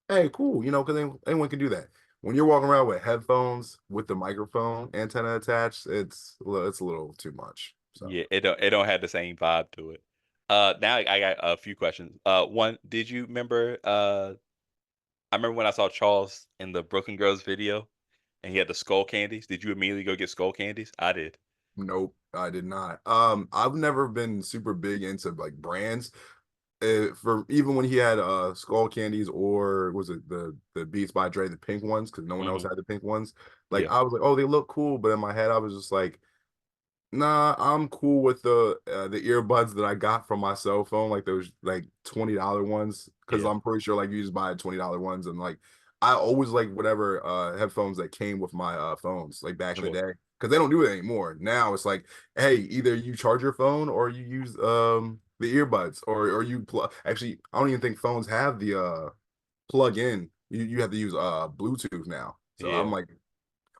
hey, cool, because anyone can do that. When you're walking around with headphones with the microphone antenna attached, it's a little too much. So, Yeah, it don't have the same vibe to it. Now I got a few questions. One, did you remember? I remember when I saw Charles in the Brooklyn Girls video, and he had the skull candies. Did you immediately go get skull candies? I did. nope, I did not. I've never been super big into like brands. For even when he had skull candies, or was it the Beats by Dre, the pink ones, because no one else Hmm. had the pink ones. Like Yeah. I was like, oh, they look cool, but in my head I was just like, nah, I'm cool with the earbuds that I got from my cell phone, like those like $20 ones, because Yeah. I'm pretty sure like you just buy $20 ones, and like I always like whatever headphones that came with my phones, like back in the Sure. day, because they don't do it anymore. Now it's like, hey, either you charge your phone or you use the earbuds, or you plug. Actually, I don't even think phones have the plug in. You have to use Bluetooth now. So I'm Yeah. like,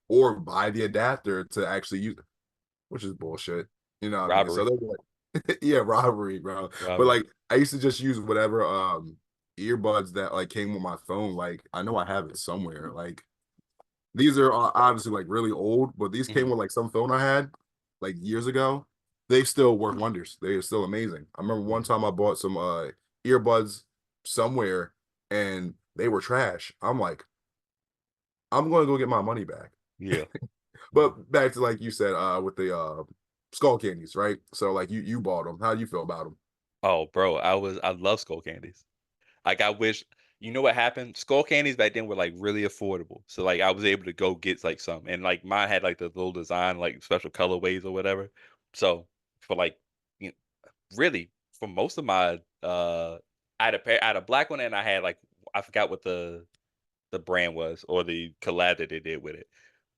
or buy the adapter to actually use, which is bullshit. You know what I mean? So Robbery. they're like, yeah, robbery, bro. But Robbery. like, I used to just use whatever earbuds that like came with my phone. Like, I know I have it somewhere. Like, These are obviously like really old, but these came Mhm. with like some phone I had like years ago. They still work wonders. They are still amazing. I remember one time I bought some earbuds somewhere and they were trash. I'm like, I'm going to go get my money back. Yeah. But back to like you said, with the skull candies, right? So like you bought them. How do you feel about them? Oh, bro, I love skull candies. Like I wish you know what happened? Skull candies back then were like really affordable. So like I was able to go get like some and like mine had like the little design, like special colorways or whatever. So for like you know, really for most of my I had a black one and I had like I forgot what the brand was or the collab that they did with it.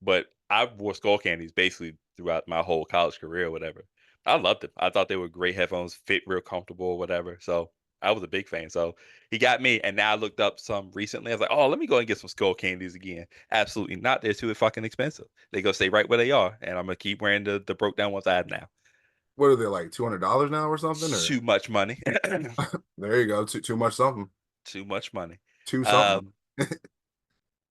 But I wore skull candies basically throughout my whole college career or whatever. I loved them. I thought they were great headphones, fit real comfortable or whatever. So I was a big fan. So he got me, and now I looked up some recently. I was like, oh, let me go and get some skull candies again. Absolutely not. They're too fucking expensive. They go stay right where they are, and I'm gonna keep wearing the broke down ones I have now. What are they like $200 now or something? Or Too much money. there you go, too much something, Too much money. too something. Um,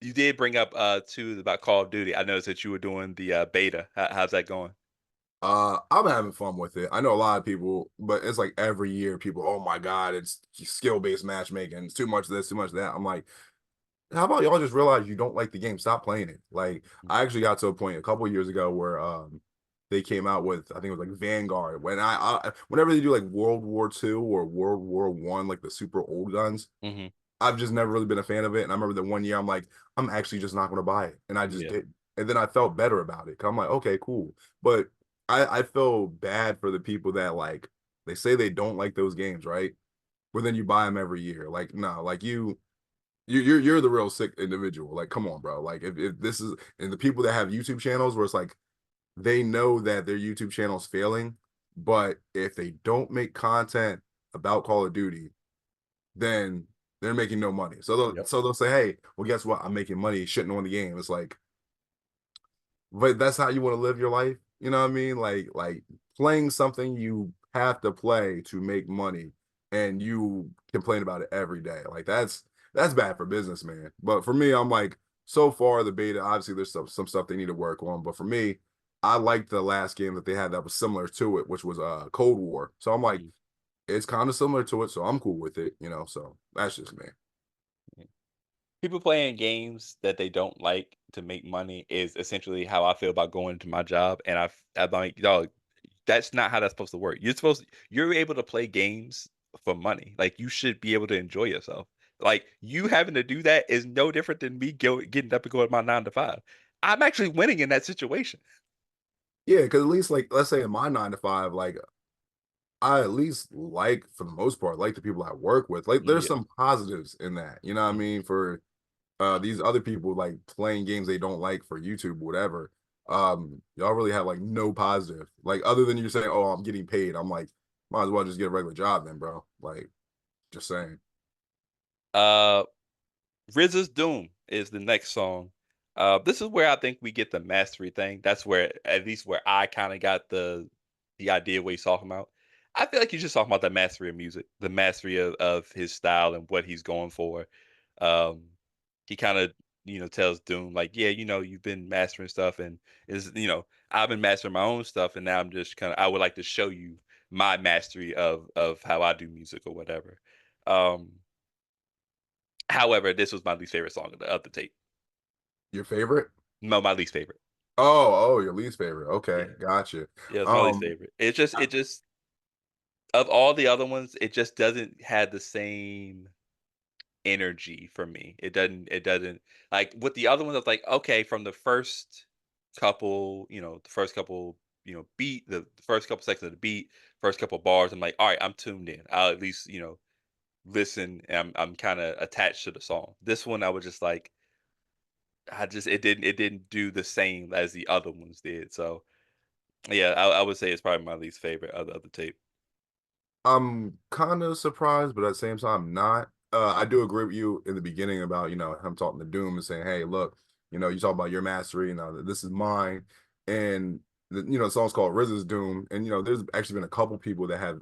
you did bring up too about Call of Duty. I noticed that you were doing the beta. How's that going? I'm having fun with it. I know a lot of people, but it's like every year people, oh my God, it's skill-based matchmaking. It's too much of this, too much of that. I'm like, how about y'all just realize you don't like the game? Stop playing it. Like, I actually got to a point a couple of years ago where they came out with, I think it was like Vanguard. When whenever they do like World War II or World War One, like the super old guns, Mhm. I've just never really been a fan of it. And I remember that one year I'm like, I'm actually just not going to buy it. And I just Yeah. did. And then I felt better about it. 'Cause I'm like, okay, cool. But I feel bad for the people that like, they say they don't like those games, right? But then you buy them every year. Like, no, like you're the real sick individual. Like, come on, bro. Like if this is, and the people that have YouTube channels where it's like, they know that their YouTube channel's failing, but if they don't make content about Call of Duty, then they're making no money. Yep. So they'll say, hey, well, guess what? I'm making money shitting on the game. It's like, but that's how you want to live your life. You know what I mean? Like playing something you have to play to make money and you complain about it every day. Like that's bad for business, man. But for me, I'm like, so far the beta, obviously there's some stuff they need to work on. But for me, I liked the last game that they had that was similar to it, which was Cold War. So I'm like, Mhm. it's kind of similar to it, so I'm cool with it, you know. So that's just me. People playing games that they don't like to make money is essentially how I feel about going to my job, and I'm like, dog, that's not how that's supposed to work. You're able to play games for money. Like you should be able to enjoy yourself. Like you having to do that is no different than me getting up and going to my 9 to 5. I'm actually winning in that situation. Yeah, because at least like let's say in my 9 to 5, like I at least like for the most part, like the people I work with. Like there's Yeah. some positives in that. You know what I Mhm. mean? For these other people like playing games they don't like for YouTube, whatever. Y'all really have like no positive. Like other than you saying, oh, I'm getting paid. I'm like, might as well just get a regular job then, bro. Like, just saying. Uh, RZA's Doom is the next song. This is where I think we get the mastery thing. That's where, at least where I kind of got the idea what he's talking about. I feel like he's just talking about the mastery of music, the mastery of his style and what he's going for. Um, he kind of tells Doom like, yeah, you've been mastering stuff, and is I've been mastering my own stuff, and now I'm just kind of I would like to show you my mastery of how I do music or whatever. Um, However, this was my least favorite song of the tape. Your favorite? No, my least favorite. Oh, your least favorite. Okay, Yeah. gotcha. Yeah, it's my least Um, favorite. It just of all the other ones, it just doesn't have the same energy for me. It doesn't like with the other ones, I was like, okay, from the first couple, the first couple, beat, the first couple seconds of the beat, first couple bars, I'm like, all right, I'm tuned in. I'll at least, listen and I'm kind of attached to the song. This one I was just like, it didn't do the same as the other ones did. So yeah, I would say it's probably my least favorite of the tape. I'm kind of surprised, but at the same time, not. I do agree with you in the beginning about, him talking to Doom and saying, hey, look, you talk about your mastery, this is mine. And, the song's called RZA's Doom. And, there's actually been a couple people that have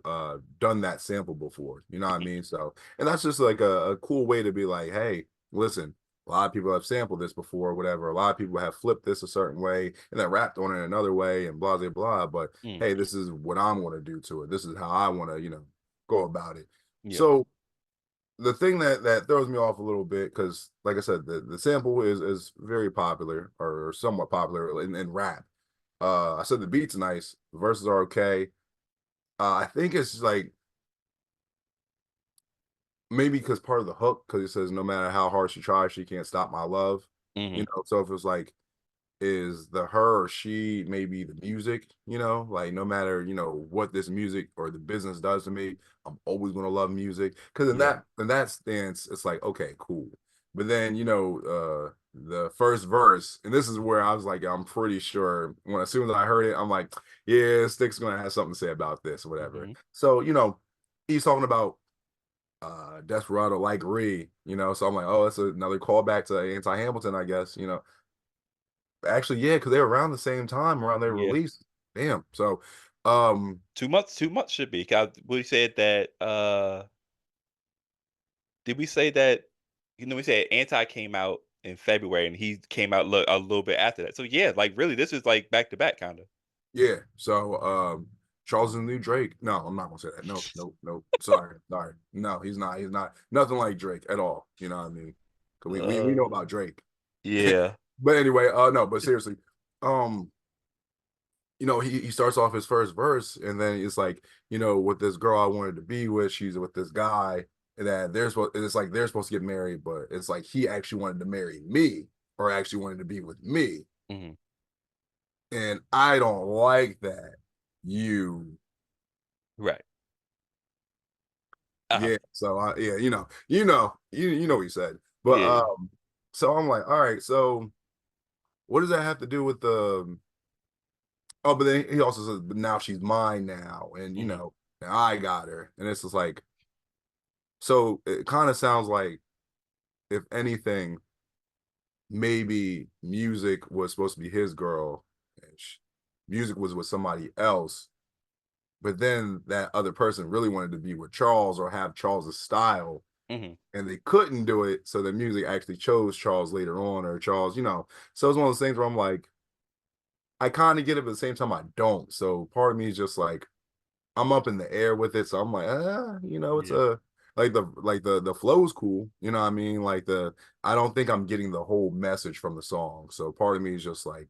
done that sample before, you know what I Mhm. mean? So, and that's just like a cool way to be like, hey, listen, A lot of people have sampled this before, whatever. A lot of people have flipped this a certain way and then rapped on it another way and blah, blah, blah. But Mm, hey, this is what I'm going to do to it. This is how I want to, go about it. yeah. So the thing that throws me off a little bit, because like I said, the sample is very popular or somewhat popular in rap. I said the beat's nice, the verses are okay. I think it's like maybe because part of the hook, because it says no matter how hard she tries, she can't stop my love. Hmm. So if it's like, is the her or she maybe the music, like no matter, what this music or the business does to me, I'm always gonna love music. Cause in Yeah. that stance, it's like, okay, cool. But then, the first verse, and this is where I was like, I'm pretty sure when as soon as I heard it, I'm like, yeah, Stick's gonna have something to say about this or whatever. Hmm. So, he's talking about Desperado like Ree, so I'm like, oh, that's another callback to Anti-Hamilton, I guess. Actually, yeah, because they were around the same time around their Yeah. release. Damn. So, um, 2 months. 2 months should be. 'Cause we said that. Did we say that? We said Anti came out in February, and he came out a little bit after that. So yeah, like really, this is like back to back, kind of. yeah. So, Charles is the new Drake. No, I'm not gonna say that. Nope, nope, nope. Sorry, sorry. No, he's not. He's not. Nothing like Drake at all. You know what I mean? 'Cause we know about Drake. Yeah. But anyway, no, but seriously, um, he starts off his first verse, and then it's like, with this girl I wanted to be with, she's with this guy that it's like they're supposed to get married, but it's like he actually wanted to marry me or actually wanted to be with me. Hmm. And I don't like that. You, Right. Uh-huh. yeah. So yeah, what he said. But Yeah. so I'm like, all right, so what does that have to do with the oh, but then he also says, but now she's mine now, and Hmm. and I got her. And it's just like, so it kind of sounds like, if anything, maybe music was supposed to be his girl, and music was with somebody else. But then that other person really wanted to be with Charles or have Charles's style, Hmm. and they couldn't do it. So the music actually chose Charles later on, or Charles, So it's one of those things where I'm like, I kind of get it, but at the same time, I don't. So part of me is just like, I'm up in the air with it. So I'm like, it's Yeah. a the flow's cool. You know what I mean? I don't think I'm getting the whole message from the song. So part of me is just like,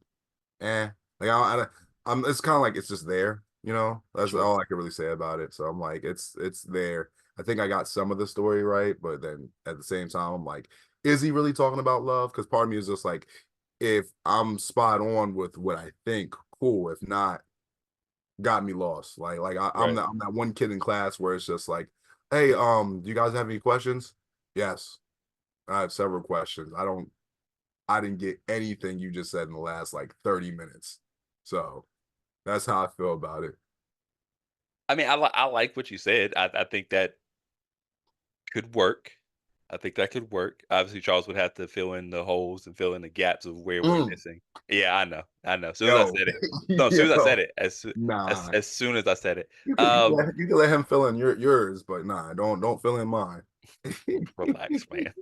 eh. Like I'm it's kind of like it's just there, That's Sure. all I can really say about it. So I'm like, it's there. I think I got some of the story right, but then at the same time, I'm like, is he really talking about love? Because part of me is just like, if I'm spot on with what I think, cool. If not, got me lost. I'm Right. that one kid in class where it's just like, hey, do you guys have any questions? Yes, I have several questions. I didn't get anything you just said in the last like 30 minutes. So that's how I feel about it. I mean, I like what you said. I think that could work. I think that could work. Obviously, Charles would have to fill in the holes and fill in the gaps of where we're Mm, missing. Yeah, I know. I know. As soon as I yo, said it. No, as soon as I yo, said it. nah. As soon as I said it. You can let him fill in yours, but nah, don't fill in mine. Relax, man.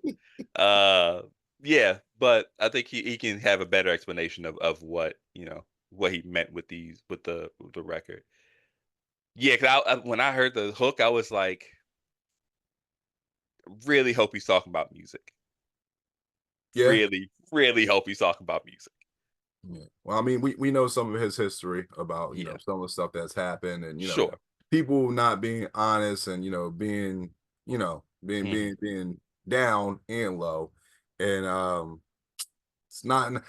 Uh, yeah, but I think he can have a better explanation of what what he meant with the record. Yeah, 'cause when I heard the hook, I was like, really hope he's talking about music. Yeah. Really, really hope he's talking about music. Yeah. Well, I mean, we know some of his history about, Yeah, some of the stuff that's happened and, sure. people not being honest and, being, Hmm. being down and low. And it's not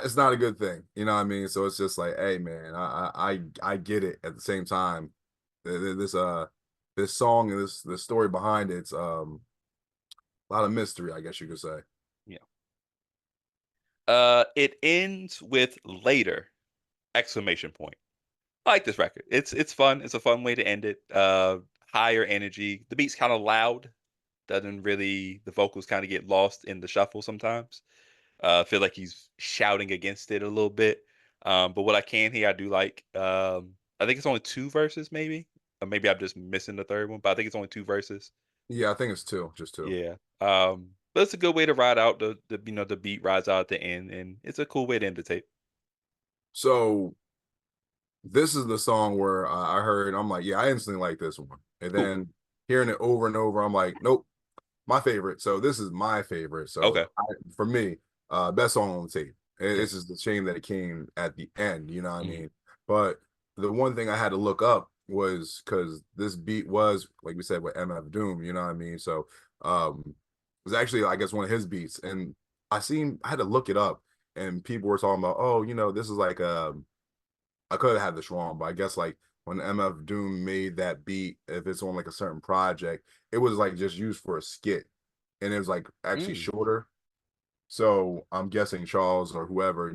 it's not a good thing. You know what I mean? So it's just like, hey man, I get it at the same time. This song and this story behind it's a lot of mystery, I guess you could say. Yeah. It ends with later exclamation point. I like this record. It's fun. It's a fun way to end it. Higher energy. The beat's kind of loud. Doesn't really the vocals kind of get lost in the shuffle sometimes. I feel like he's shouting against it a little bit. But what I can hear, I do like. I think it's only two verses, maybe, or maybe I'm just missing the third one. But I think it's only two verses. Yeah, I think it's two, just two. Yeah. But it's a good way to ride out the beat rides out at the end, and it's a cool way to end the tape. So this is the song where I heard, I'm like, yeah, I instantly like this one. And Cool. then hearing it over and over, I'm like, nope, my favorite. So this is my favorite. So Okay. for me, best song on the tape. Yeah. It's just a shame that it came at the end, you know what I Mhm. mean? But the one thing I had to look up was because this beat was, like we said, with MF Doom, you know what I mean? So it was actually, I guess, one of his beats. And I had to look it up, and people were talking about, oh, this is like I could have had this wrong, but I guess like when MF Doom made that beat, if it's on like a certain project, it was like just used for a skit, and it was like actually Mm. shorter. So I'm guessing Charles or whoever,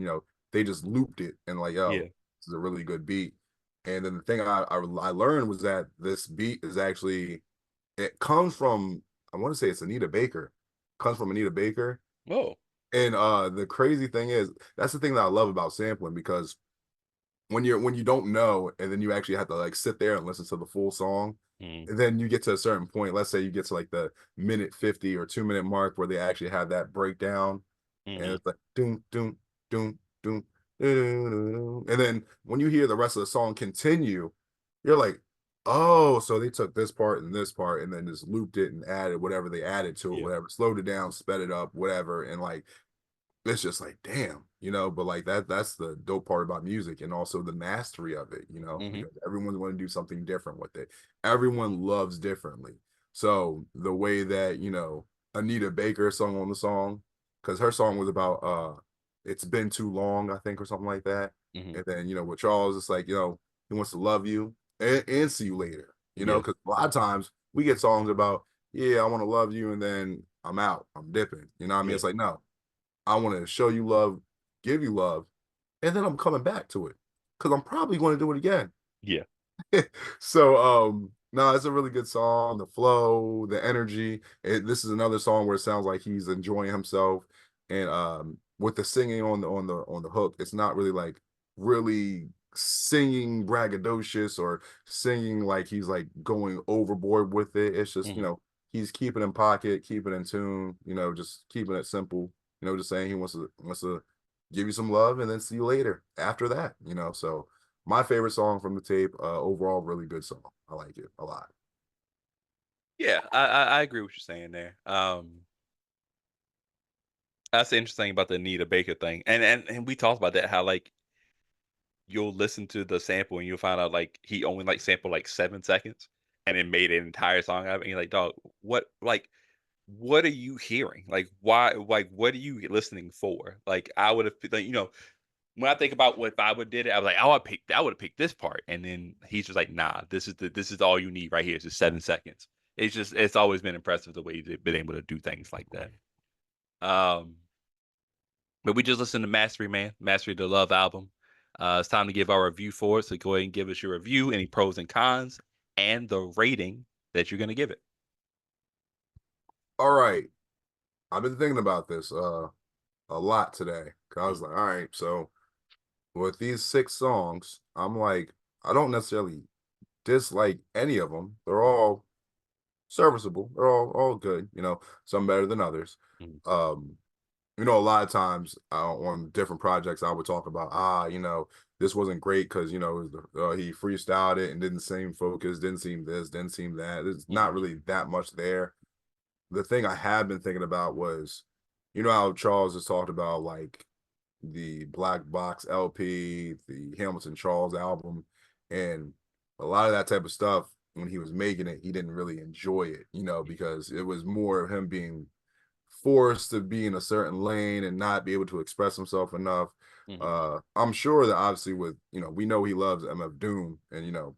they just looped it and like, Yeah. oh, this is a really good beat. And then the thing I learned was that this beat is actually, it comes from, I want to say it's Anita Baker, comes from Anita Baker. Oh. And the crazy thing is, that's the thing that I love about sampling, because when you don't know, and then you actually have to like sit there and listen to the full song, Mm. and then you get to a certain point, let's say you get to like the minute 50 or 2 minute mark where they actually have that breakdown, and Mhm. it's like doom doom doom doom, and then when you hear the rest of the song continue, you're like, oh, so they took this part and this part and then just looped it and added whatever they added to it, Yeah. whatever, slowed it down, sped it up, whatever. And like, it's just like, damn, but like that's the dope part about music, and also the mastery of it, Mhm. because everyone's going to do something different with it. Everyone loves differently. So the way that, Anita Baker sung on the song, because her song was about it's been too long, I think, or something like that. Mhm. And then, with Charles, it's like, he wants to love you and see you later, Yeah. because a lot of times we get songs about, yeah, I want to love you, and then I'm out, I'm dipping, you know what I mean? Yeah. It's like, no, I want to show you love, give you love, and then I'm coming back to it because I'm probably going to do it again. Yeah. So no, it's a really good song. The flow, the energy. This is another song where it sounds like he's enjoying himself. And with the singing on the hook, it's not really like really singing braggadocious or singing like he's like going overboard with it. It's just, Mhm. he's keeping in pocket, keeping in tune, just keeping it simple, just saying he wants to give you some love and then see you later after that, so my favorite song from the tape. Overall, really good song. I like it a lot. Yeah. I agree with what you're saying there. That's interesting about the Anita Baker thing, and we talked about that, how like you'll listen to the sample and you'll find out like he only like sampled like 7 seconds and it made an entire song out of it. And you're like, dog, what are you hearing? Like, why? Like, what are you listening for? Like, I would have, like, when I think about what if I would did it, I was like, oh, I would have picked this part. And then he's just like, nah, this is all you need right here. It's just 7 seconds. It's always been impressive the way he's been able to do things like that. Um, but we just listened to Mastery Man, Mastery the Love album. It's time to give our review for it. So go ahead and give us your review, any pros and cons, and the rating that you're going to give it. All right. I've been thinking about this a lot today. 'Cause I was Mm, like, all right, so with these 6 songs, I'm like, I don't necessarily dislike any of them. They're all serviceable. They're all good, some better than others. mm, Um, a lot of times on different projects, I would talk about, this wasn't great because, he freestyled it and didn't seem focused, didn't seem this, didn't seem that. There's not mhm, really that much there. The thing I have been thinking about was, how Charles has talked about like the Black Box LP, the Hamilton Charles album, and a lot of that type of stuff. When he was making it, he didn't really enjoy it, because it was more of him being forced to be in a certain lane and not be able to express himself enough. mhm. I'm sure that obviously with, we know he loves MF Doom, and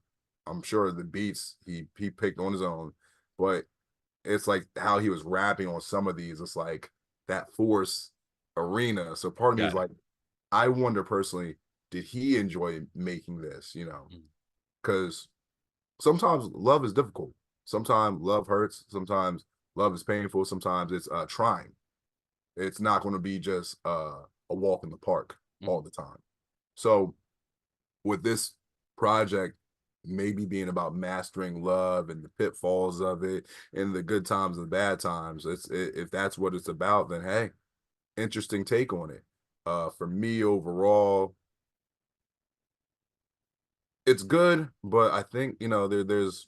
I'm sure the beats he picked on his own, but it's like how he was rapping on some of these, it's like that force arena. So part of me is Got it. like, I wonder personally, did he enjoy making this, Mm, because sometimes love is difficult, sometimes love hurts, sometimes love is painful, sometimes it's trying. It's not going to be just a walk in the park all mhm, the time. So with this project, maybe being about mastering love and the pitfalls of it and the good times and the bad times. If that's what it's about, then hey, interesting take on it. For me overall, it's good, but I think there's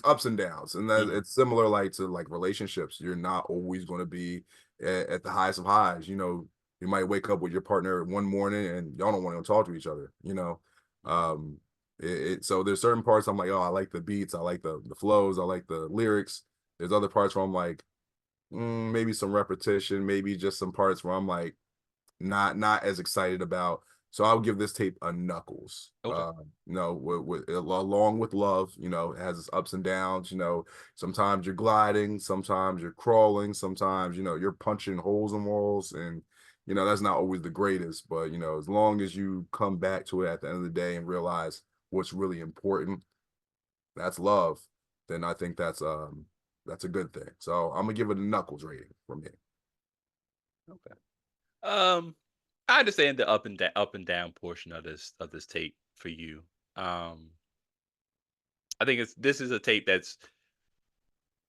ups and downs, and that it's similar like to like relationships. You're not always going to be at the highest of highs. You might wake up with your partner one morning and y'all don't want to talk to each other. Um, so there's certain parts I'm like, oh, I like the beats, I like the flows, I like the lyrics. There's other parts where I'm like, maybe some repetition, maybe just some parts where I'm like, not as excited about. So I'll give this tape a knuckles. Okay. Along with love, it has its ups and downs. Sometimes you're gliding, sometimes you're crawling, sometimes you're punching holes in walls, and that's not always the greatest. But as long as you come back to it at the end of the day and realize what's really important, that's love. Then I think that's a good thing. So I'm gonna give it a knuckles rating from me. Okay. I understand the up and down portion of this tape for you. I think this is a tape that's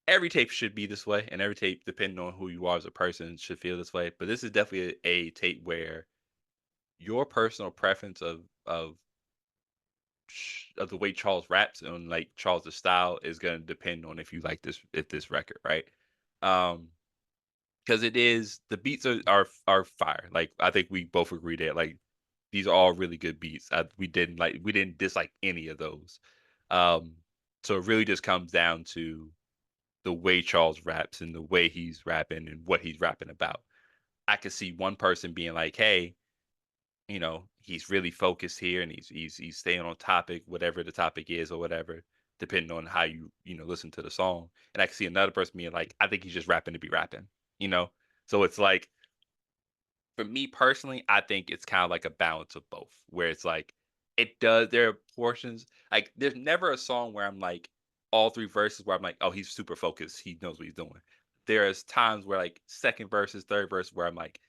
every tape should be this way, and every tape, depending on who you are as a person, should feel this way. But this is definitely a tape where your personal preference of the way Charles raps and like Charles's style is gonna depend on if this record, right? Um, because it is the beats are fire. Like I think we both agree that like these are all really good beats. We didn't dislike any of those. Um, so it really just comes down to the way Charles raps and the way he's rapping and what he's rapping about. I could see one person being like, "Hey, he's really focused here and he's staying on topic, whatever the topic is or whatever, depending on how listen to the song." And I can see another person being like, "I think he's just rapping to be rapping," you know. So it's like for me personally, I think it's kind of like a balance of both, where it's like there are portions like there's never a song where I'm like all three verses where I'm like, oh, he's super focused, he knows what he's doing. There's times where like second verses, third verse where I'm like,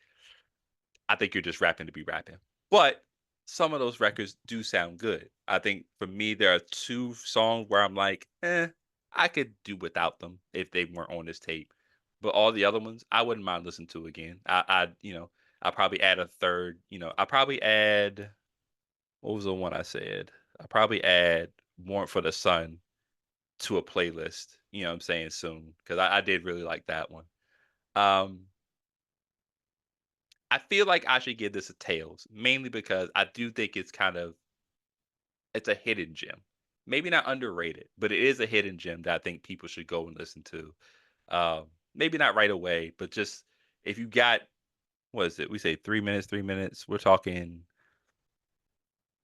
I think you're just rapping to be rapping. But some of those records do sound good. I think for me, there are two songs where I'm like, I could do without them if they weren't on this tape. But all the other ones, I wouldn't mind listening to again. I'll probably add a third. I'll probably add, what was the one I said? I'll probably add Warrant for the Sun to a playlist. You know what I'm saying, soon. Because I did really like that one. Um, I feel like I should give this a tails, mainly because I do think it's a hidden gem. Maybe not underrated, but it is a hidden gem that I think people should go and listen to. Maybe not right away, but just if you got what is it? We say 3 minutes, 3 minutes. We're talking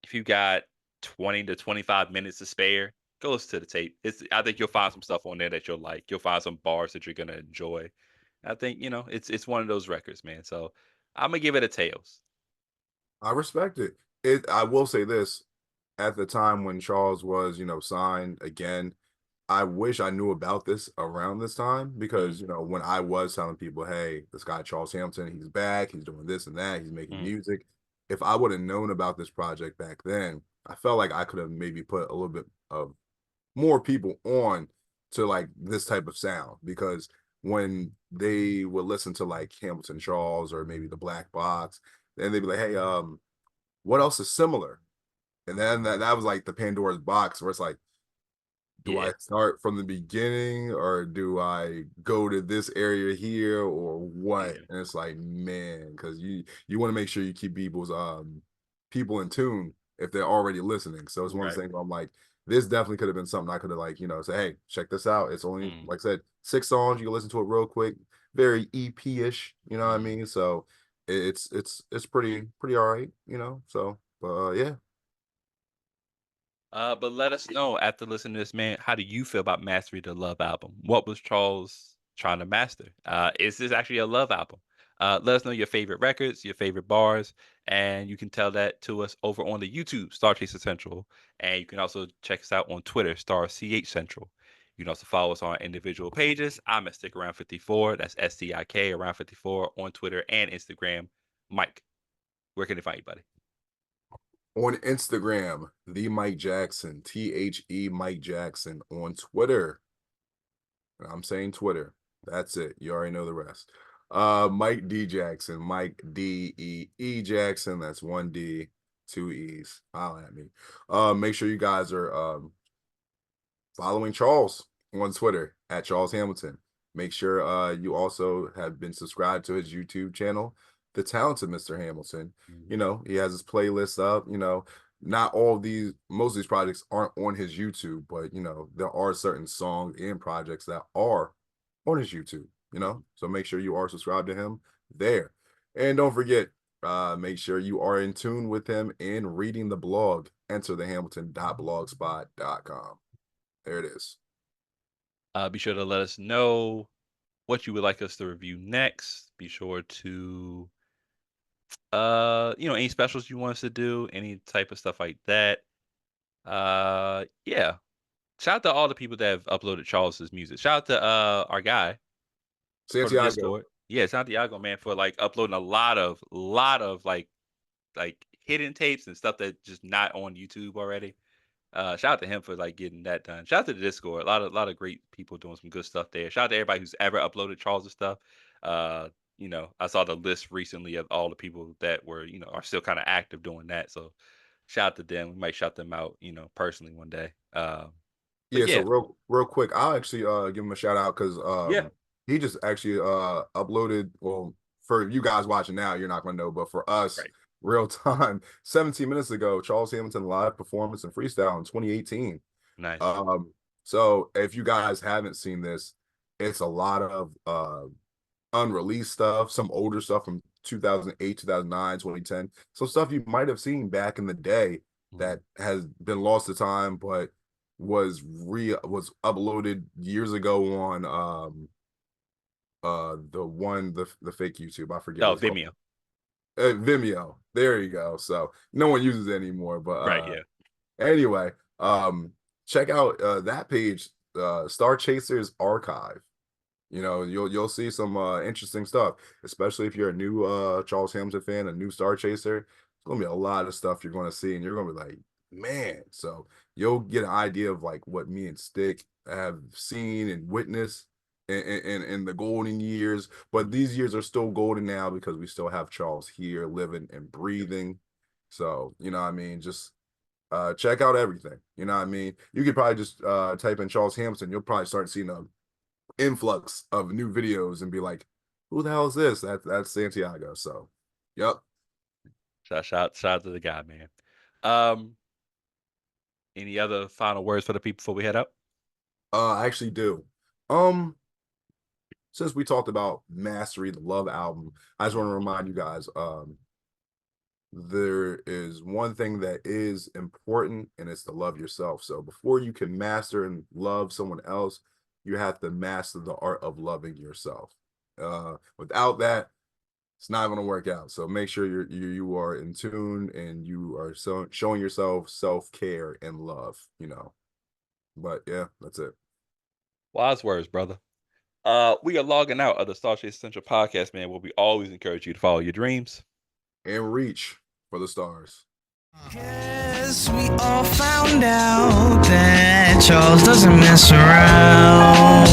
if you got 20 to 25 minutes to spare, go listen to the tape. I think you'll find some stuff on there that you'll like. You'll find some bars that you're gonna enjoy. I think, it's one of those records, man. So I'm gonna give it a tails. I respect it. I will say this, at the time when Charles was, signed again, I wish I knew about this around this time because, Mm, when I was telling people, hey, this guy Charles Hampton, he's back, he's doing this and that, he's making mm, music. If I would have known about this project back then, I felt like I could have maybe put a little bit of more people on to like this type of sound because when they would listen to like Hamilton Charles or maybe the Black Box, then they'd be like, hey, what else is similar? And then that was like the Pandora's box where it's like, do yeah, I start from the beginning or do I go to this area here or what? yeah. And it's like, man, because you want to make sure you keep people's people in tune if they're already listening. So it's one of Right. those things where I'm like, this definitely could have been something I could have like, say, hey, check this out. It's only Mm, like I said, 6 songs. You can listen to it real quick, very EP-ish, you know what I mm. mean? So it's pretty all right, So but yeah. But let us know after listening to this, man. How do you feel about mastering the Love album? What was Charles trying to master? Is this actually a love album? Let us know your favorite records, your favorite bars, and you can tell that to us over on the YouTube Star Chaser Central, and you can also check us out on Twitter StarCH Central. You can also follow us on our individual pages. I'm at Stick Around 54. That's STIK around 54 on Twitter and Instagram. Mike, where can they find you, buddy? On Instagram, the Mike Jackson, THE Mike Jackson. On Twitter, I'm saying Twitter. That's it. You already know the rest. Mike D Jackson, Mike DEE Jackson. That's 1D, 2 E's. Holla at me. Make sure you guys are following Charles on Twitter at Charles Hamilton. Make sure you also have been subscribed to his YouTube channel, The Talented Mr. Hamilton. You know, he has his playlist up. You know, not all of these, most of these projects aren't on his YouTube, but you know, there are certain songs and projects that are on his YouTube, you know. So make sure you are subscribed to him there. And don't forget, make sure you are in tune with him and reading the blog. Enter thehamilton.blogspot.com. There it is. Be sure to let us know what you would like us to review next. Be sure to any specials you want us to do, any type of stuff like that. Yeah. Shout out to all the people that have uploaded Charles's music. Shout out to our guy for the Santiago. Discord. Yeah, Santiago, man, for like uploading a lot of like hidden tapes and stuff that's just not on YouTube already. Shout out to him for like getting that done. Shout out to the Discord. A lot of great people doing some good stuff there. Shout out to everybody who's ever uploaded Charles' stuff. I saw the list recently of all the people that were, are still kind of active doing that. So shout out to them. We might shout them out, personally one day. Yeah, yeah. so real quick, I'll actually give him a shout out because Yeah. he just actually uploaded, well, for you guys watching now, you're not gonna know, but for us, Right. real time, 17 minutes ago, Charles Hamilton live performance and freestyle in 2018. Nice. So if you guys haven't seen this, it's a lot of unreleased stuff, some older stuff from 2008, 2009, 2010. So stuff you might have seen back in the day that has been lost to time, but was uploaded years ago on the fake YouTube. I forget. Oh, Vimeo. Vimeo. There you go. So no one uses it anymore, but Right, yeah. Anyway, check out that page, StarCHaser's archive. You know, you'll see some interesting stuff, especially if you're a new Charles Hamilton fan, a new StarCHaser. It's gonna be a lot of stuff you're gonna see, and you're gonna be like, man. So you'll get an idea of like what me and Stick have seen and witnessed in the golden years. But these years are still golden now because we still have Charles here living and breathing. So, you know what I mean? Just check out everything. You know what I mean? You could probably just type in Charles Hamilton. You'll probably start seeing a influx of new videos and be like, who the hell is this? That's Santiago. So, yep. Shout out to the guy, man. Any other final words for the people before we head out? I actually do. Since we talked about Mastery, the Love album, I just want to remind you guys, there is one thing that is important, and it's to love yourself. So before you can master and love someone else, you have to master the art of loving yourself. Without that, it's not going to work out. So make sure you are in tune and you are showing yourself self-care and love, But yeah, that's it. Wise words, brother. We are logging out of the StarCHaser Central podcast, man, where we always encourage you to follow your dreams and reach for the stars. Guess we all found out that Charles doesn't mess around.